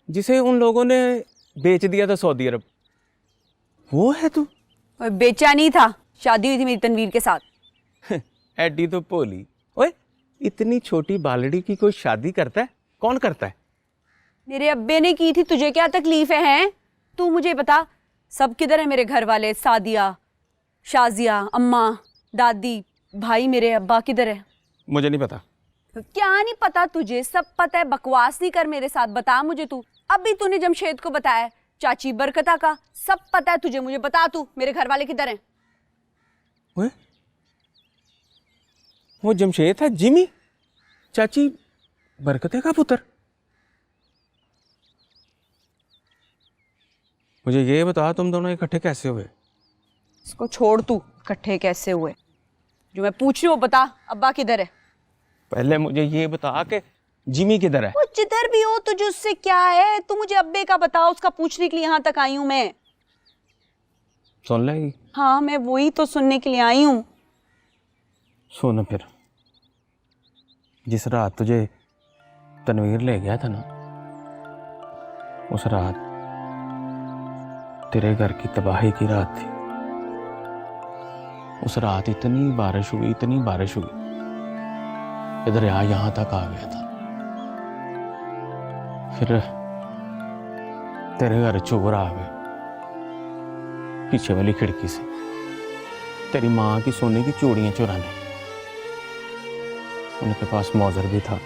जिसे उन लोगों ने बेच दिया था सऊदी अरब, वो है तू? और बेचा नहीं था, शादी हुई थी मेरी तनवीर के साथ। एडी तो भोली। ओए, इतनी छोटी बालड़ी की कोई शादी करता है? कौन करता है? मेरे अब्बे ने की थी, तुझे क्या तकलीफ है हैं? तू मुझे बता, सब किधर है मेरे घर वाले? सादिया, शाजिया, अम्मा, दादी, भाई, मेरे अब्बा किधर है? मुझे नहीं पता। क्या नहीं पता तुझे? सब पता है, बकवास नहीं कर मेरे साथ, बता मुझे तू। अभी तूने जमशेद को बताया, चाची बरकता का, सब पता है तुझे, मुझे बता तू मेरे घर वाले किधर हैं? वो जमशेद है, जिमी, चाची बरकते का पुत्र। मुझे ये बता, तुम दोनों इकट्ठे कैसे हुए? इसको छोड़ तू, इकट्ठे कैसे हुए? जो मैं पूछ रही हूँ बता, अब्बा किधर है? पहले मुझे ये बता कि जिमी किधर है? वो जिधर भी हो तुझे उससे क्या है? तू मुझे अब्बे का बता, उसका पूछने के लिए यहाँ तक आई हूँ मैं। सुन लेगी? हाँ, मैं वही तो सुनने के लिए आई हूँ। सुन फिर, जिस रात तुझे तनवीर ले गया था ना, उस रात तेरे घर की तबाही की रात थी। उस रात इतनी बारिश हुई, इतनी बारिश हुई, दरिया यहां तक आ गया था। फिर तेरे घर चोर आ गए पीछे वाली खिड़की से, तेरी माँ की सोने की चूड़ियां चुराने। उनके पास मौजर भी था,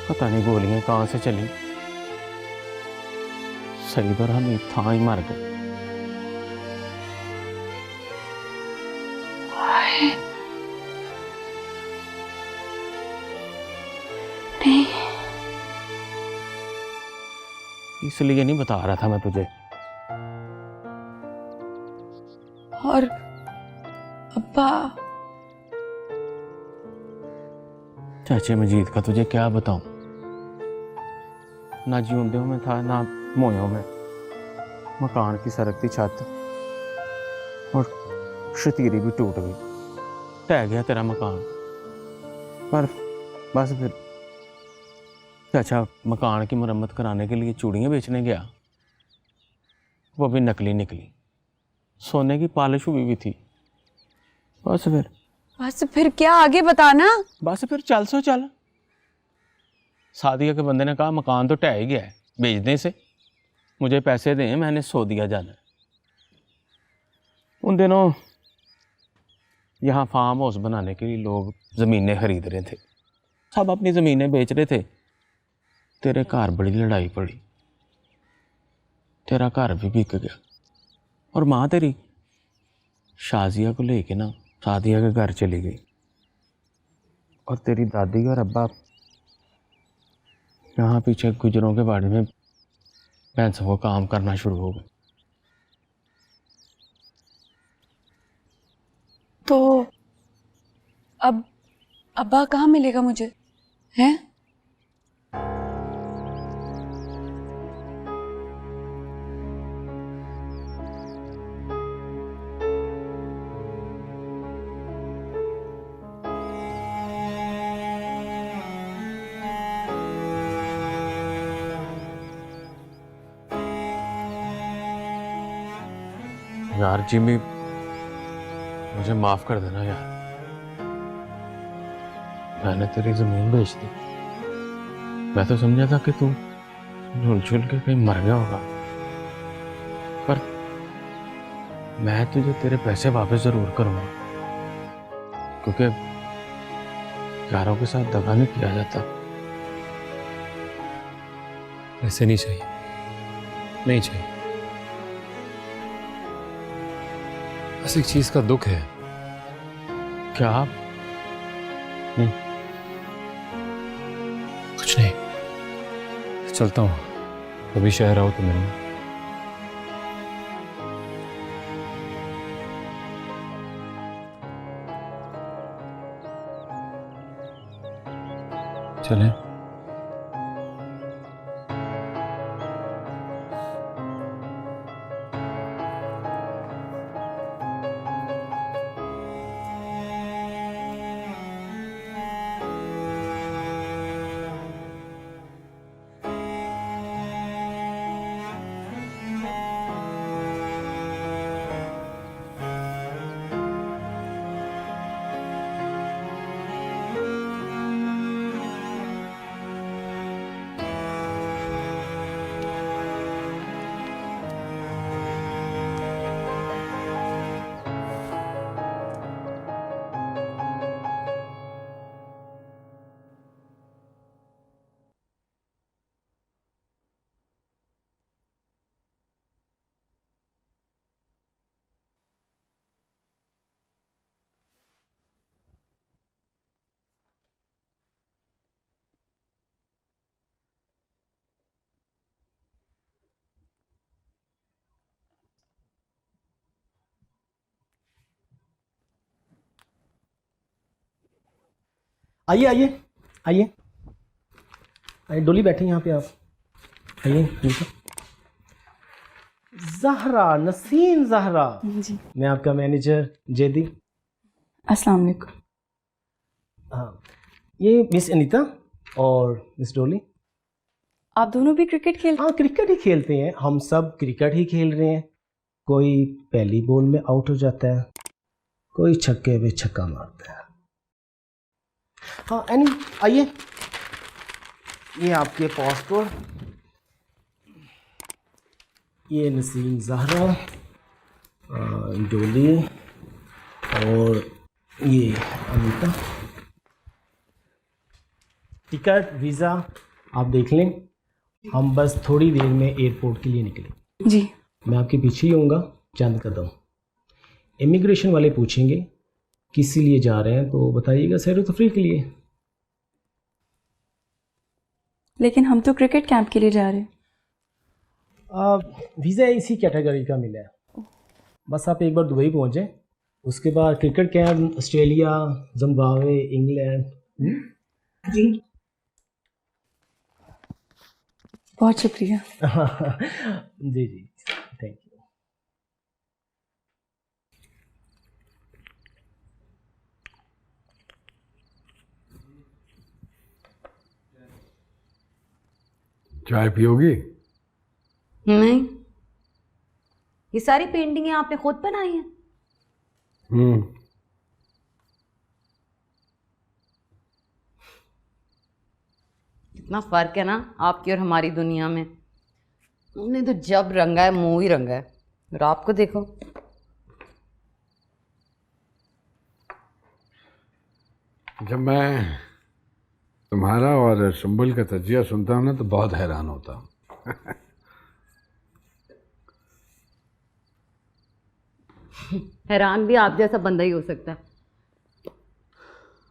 पता नहीं गोलियां कहां से चली, सही पर हम था ही मर गए। नहीं, इसलिए नहीं बता रहा था मैं तुझे। और अब्बा? चाचे मजीद का तुझे क्या बताऊं, ना जियोंदे में था ना मोयों में। मकान की सरकती छत और शतीरी भी टूट गई, ढह गया तेरा मकान। पर बस फिर चाचा मकान की मरम्मत कराने के लिए चूड़ियां बेचने गया, वो भी नकली निकली, सोने की पॉलिश हुई भी थी। बस फिर क्या आगे बताना? बस फिर चल सो चल। सादिया के बंदे ने कहा मकान तो ढह ही गया है, बेचने से मुझे पैसे दें, मैंने सो दिया जाना। उन दिनों यहाँ फार्म हाउस बनाने के लिए लोग ज़मीनें खरीद रहे थे, सब अपनी ज़मीनें बेच रहे थे। तेरे घर बड़ी लड़ाई पड़ी, तेरा घर भी बिक गया, और माँ तेरी शाजिया को लेके ना सादिया के घर चली गई, और तेरी दादी और अब्बा यहाँ पीछे गुजरों के बाड़े में भैंसों को काम करना शुरू हो गए। तो अब अब्बा कहाँ मिलेगा मुझे, हैं? यार जिमी, मुझे माफ कर देना यार, मैंने तेरी जमीन बेच दी। मैं तो समझा था कि तू झुल के कहीं मर गया होगा, पर मैं तुझे तेरे पैसे वापस जरूर करूंगा, क्योंकि यारों के साथ दगा नहीं किया जाता। ऐसे नहीं चाहिए, नहीं चाहिए। बस एक चीज का दुख है। क्या? नहीं, कुछ नहीं, चलता हूँ, कभी शहर आओ तो मिलना। चलें? आइए आइए आइए आइए, डोली बैठे यहाँ पे आप। आइए नीचे। ज़हरा, नसीम ज़हरा जी। मैं आपका मैनेजर जैदी। अस्सलाम वालेकुम। हाँ, ये मिस अनीता और मिस डोली। आप दोनों भी क्रिकेट खेलते? हाँ, क्रिकेट ही खेलते हैं, हम सब क्रिकेट ही खेल रहे हैं। कोई पहली बॉल में आउट हो जाता है, कोई छक्के पे छक्का मारता है। हाँ एनी, आइए, ये आपके पासपोर्ट, ये नसीम ज़हरा, डोली और ये अनीता। टिकट वीज़ा आप देख लें, हम बस थोड़ी देर में एयरपोर्ट के लिए निकले। जी। मैं आपके पीछे ही होऊंगा चंद कदम। इमिग्रेशन वाले पूछेंगे किस लिए जा रहे हैं तो बताइएगा सैर तफरीह के लिए। लेकिन हम तो क्रिकेट कैंप के लिए जा रहे हैं। वीज़ा इसी कैटेगरी का मिला है, बस आप एक बार दुबई पहुँचें, उसके बाद cricket camp Australia, Zimbabwe, England. जी बहुत शुक्रिया। जी जी, थैंक यू। चाय पियोगी? नहीं, ये सारी पेंटिंगें आपने खुद बनाई हैं? इतना फर्क है ना आपकी और हमारी दुनिया में। हमने तो जब रंगा है मुंह ही रंगा है, और आपको देखो। जब मैं तुम्हारा और सुंबल का तजिया सुनता हूँ ना तो बहुत हैरान होता हूँ। हैरान भी आप जैसा बंदा ही हो सकता है।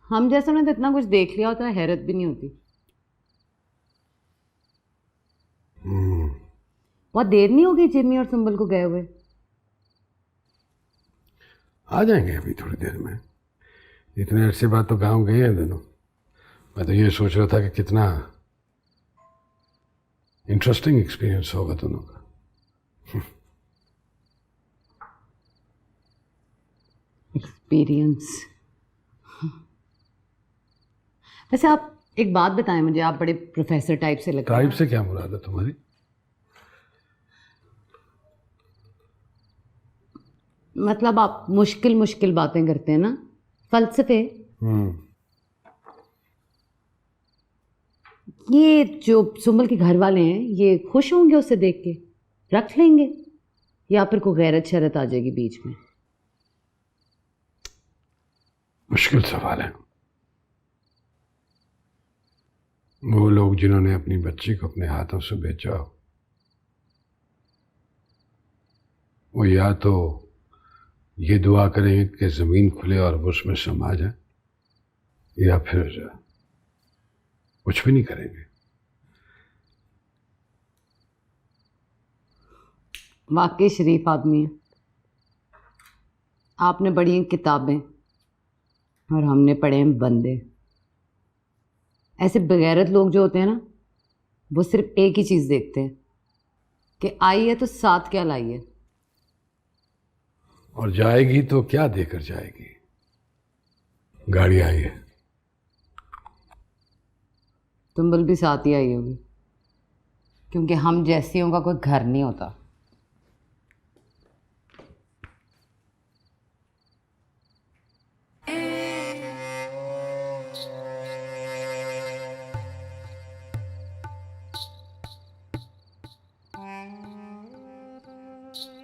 हम जैसे ने तो इतना कुछ देख लिया होता है, हैरत भी नहीं होती। बहुत देर नहीं होगी जिम्मी और सुंबल को गए हुए? आ जाएंगे अभी थोड़ी देर में। इतने अरसे बाद तो गांव गए हैं दोनों। मैं तो ये सोच रहा था कि कितना इंटरेस्टिंग एक्सपीरियंस होगा दोनों का। एक्सपीरियंस। वैसे आप एक बात बताएं मुझे, आप बड़े प्रोफेसर टाइप से लगते हैं। टाइप से क्या मुराद है तुम्हारी? मतलब आप मुश्किल मुश्किल बातें करते हैं ना, फलसफे। ये जो सुंबल के घर वाले हैं ये खुश होंगे उसे देख के, रख लेंगे, या फिर कोई गैरत शरत आ जाएगी बीच में? मुश्किल सवाल है। वो लोग जिन्होंने अपनी बच्ची को अपने हाथों से बेचा हो, वो या तो ये दुआ करें कि ज़मीन खुले और वो उसमें समा जाए, या फिर कुछ भी नहीं करेंगे। वाकई शरीफ आदमी है। आपने पढ़ी हैं किताबें और हमने पढ़े हैं बंदे। ऐसे बेगैरत लोग जो होते हैं ना, वो सिर्फ एक ही चीज़ देखते हैं कि आई है तो साथ क्या लाई है, और जाएगी तो क्या देकर जाएगी। गाड़ी आई है। सुंबल भी साथ ही आई होगी, क्योंकि हम जैसियों का कोई घर नहीं होता।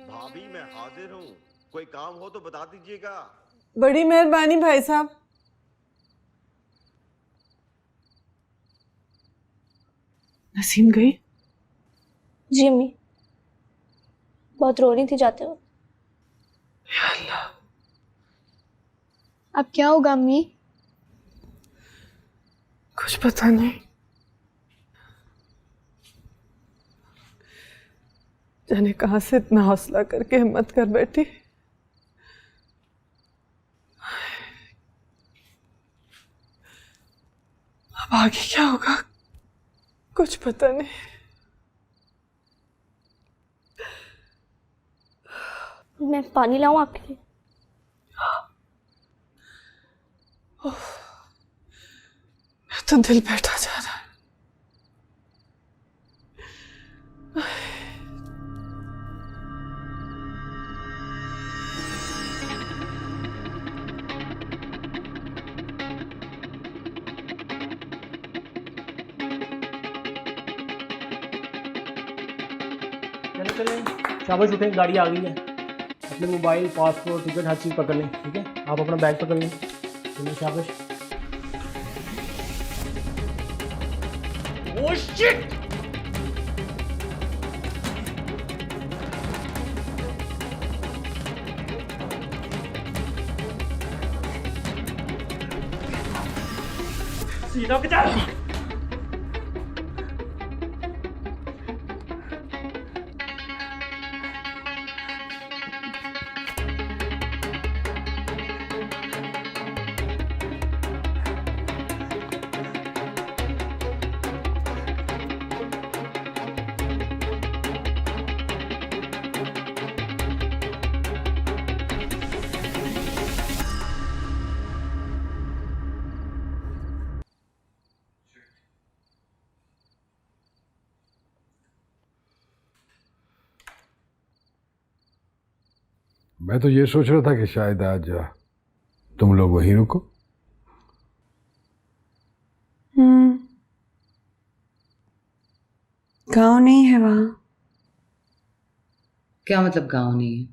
भाभी मैं हाजिर हूँ, कोई काम हो तो बता दीजिएगा। बड़ी मेहरबानी भाई साहब। नसीम गई? जी अम्मी, बहुत रो रही थी जाते हुए। या अल्लाह। अब क्या होगा अम्मी? कुछ पता नहीं। जाने कहाँ से इतना हौसला करके हिम्मत कर बैठी। अब आगे क्या होगा कुछ पता नहीं। मैं पानी लाऊं आपके लिए? तो दिल बैठा जा रहा है। चले शाबाश उठे, गाड़ी आ गई है। अपने मोबाइल, पासपोर्ट, टिकट हर चीज़ पकड़ लें, ठीक है? आप अपना बैग पकड़ लें। चलिए शाबाश। Oh shit! सीधा के चल। मैं तो ये सोच रहा था कि शायद आज तुम लोग वहीं रुको। गांव नहीं है वहां। क्या मतलब गांव नहीं है?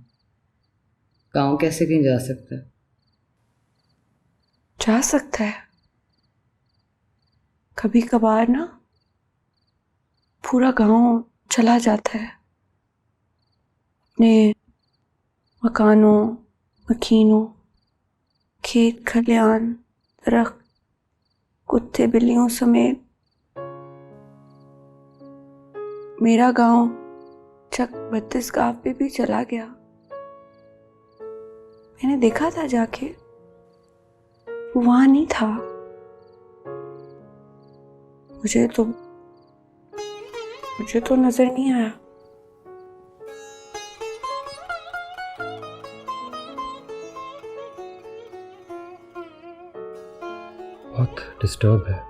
गांव कैसे कहीं जा सकता है? जा सकता है कभी कभार ना, पूरा गांव चला जाता है अपने मकानों, मकीनों, खेत खलियान, दरख्त, कुत्ते बिल्लियों समेत। मेरा गांव चक 32 गांव पे भी चला गया। मैंने देखा था जाके, वो वहां नहीं था। मुझे तो नजर नहीं आया। बहुत डिस्टर्ब है।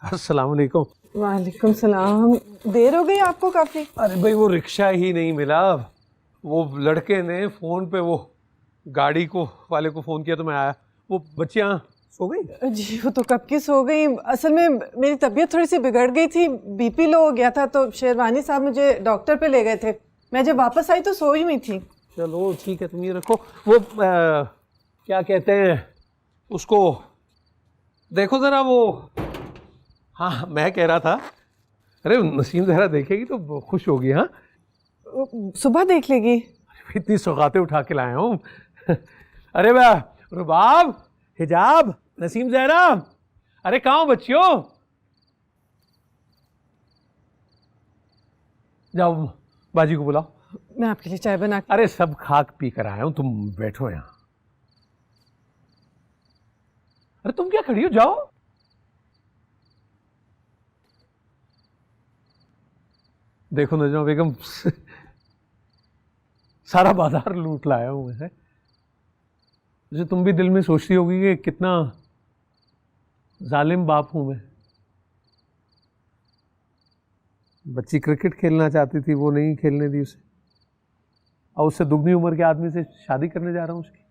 अस्सलाम वालेकुम। वालेकुम सलाम। देर हो गई आपको काफी? अरे भाई वो रिक्शा ही नहीं मिला। वो लड़के ने फोन पे वो गाड़ी को वाले को फोन किया तो मैं आया। वो बच्चियाँ सो गई? जी वो तो कब की सो गई। असल में मेरी तबीयत थोड़ी सी बिगड़ गई थी, बीपी लो हो गया था, तो शेरवानी साहब मुझे डॉक्टर पे ले गए थे। मैं जब वापस आई तो सोई हुई थी। चलो ठीक है, तुम ये रखो। वो क्या कहते हैं उसको, देखो जरा वो। हाँ मैं कह रहा था, अरे नसीम जरा देखेगी तो खुश होगी। हाँ सुबह देख लेगी। इतनी सौगातें उठा के लाया हूँ। अरे वाह, रुबाब, हिजाब, नसीम जहरा, अरे कहाँ हो बच्चियों? जाओ बाजी को बुलाओ। मैं आपके लिए चाय बना। अरे सब खाक पी कर आया हूँ, तुम बैठो यहाँ। अरे तुम क्या खड़ी हो, जाओ। देखो नजमा बेगम, सारा बाजार लूट लाया हूं मैं। जैसे तुम भी दिल में सोचती होगी कि कितना जालिम बाप हूं मैं। बच्ची क्रिकेट खेलना चाहती थी, वो नहीं खेलने दी उसे, और उससे दुगनी उम्र के आदमी से शादी करने जा रहा हूं उसकी।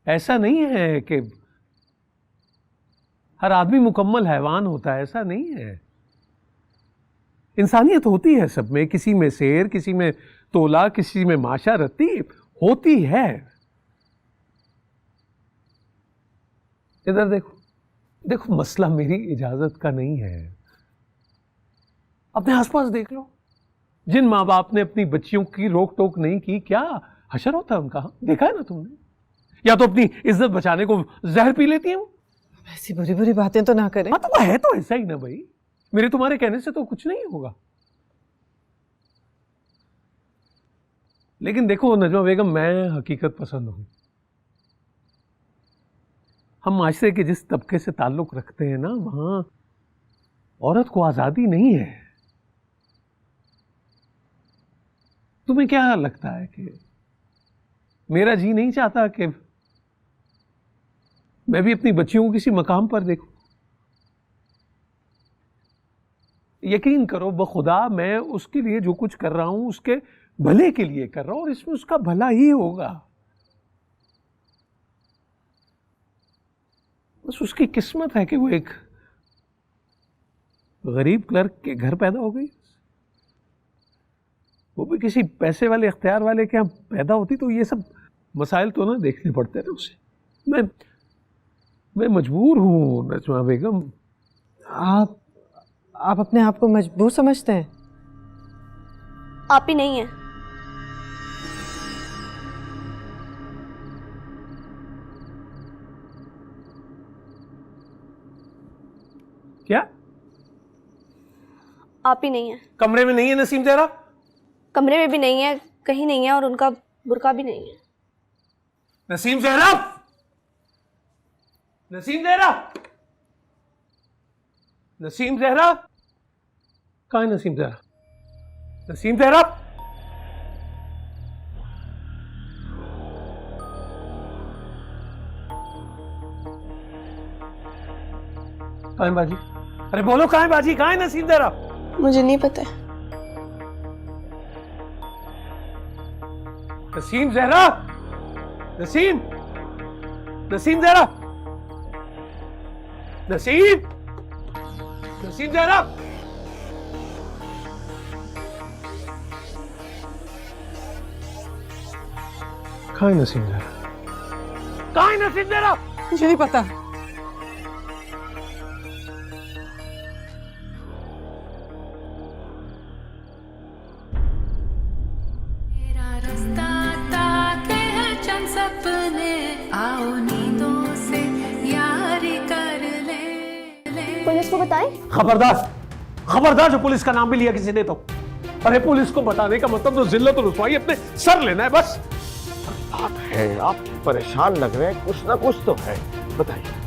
ऐसा नहीं है कि हर आदमी मुकम्मल हैवान होता है, ऐसा नहीं है। इंसानियत होती है सब में, किसी में शेर, किसी में तोला, किसी में माशा रत्ती होती है। इधर देखो, देखो मसला मेरी इजाजत का नहीं है। अपने आसपास देख लो, जिन माँ बाप ने अपनी बच्चियों की रोक टोक नहीं की, क्या हशर होता है उनका, देखा है ना तुमने? या तो अपनी इज्जत बचाने को जहर पी लेती हैं। ऐसी बुरी बुरी बातें तो ना करें। हाँ तो वो है तो ऐसा ही ना भाई, मेरे तुम्हारे कहने से तो कुछ नहीं होगा। लेकिन देखो नजमा बेगम, मैं हकीकत पसंद हूं। हम माशरे के जिस तबके से ताल्लुक रखते हैं ना, वहां औरत को आजादी नहीं है। तुम्हें क्या लगता है कि मेरा जी नहीं चाहता कि मैं भी अपनी बच्चियों को किसी मकाम पर देखूं? यकीन करो बखुदा, मैं उसके लिए जो कुछ कर रहा हूं उसके भले के लिए कर रहा हूं, और इसमें उसका भला ही होगा। बस उसकी किस्मत है कि वो एक गरीब क्लर्क के घर पैदा हो गई, वो भी किसी पैसे वाले इख्तियार वाले के यहाँ पैदा होती तो ये सब मसाइल तो ना देखने पड़ते थे उसे। मैं मजबूर हूं नजमा बेगम। आप अपने आप को मजबूर समझते हैं? आप ही नहीं है। क्या? आप ही नहीं है। कमरे में नहीं है नसीम तेरा? कमरे में भी नहीं है, कहीं नहीं है, और उनका बुर्का भी नहीं है। नसीम ज़हरा, नसीम ज़हरा, नसीम ज़हरा, कहाँ है नसीम ज़हरा? नसीम ज़हरा, कहाँ है बाजी? अरे बोलो कहाँ है बाजी, कहाँ है नसीम ज़हरा? मुझे नहीं पता। नसीम ज़हरा, नसीम, नसीम ज़हरा, नसीम, नसीम ज़हरा, कहाँ है नसीम ज़हरा? कहाँ है नसीम ज़हरा? मुझे नहीं पता। रास्ता ताके हैं चंद सपने, आओ नींदों से यारी कर ले। पुलिस को बताएं? खबरदार, खबरदार जो पुलिस का नाम भी लिया किसी ने तो। अरे पुलिस को बताने का मतलब तो जिल्लत और रुसवाई अपने सर लेना है बस। बात है, आप परेशान लग रहे हैं, कुछ ना कुछ तो है, बताइए।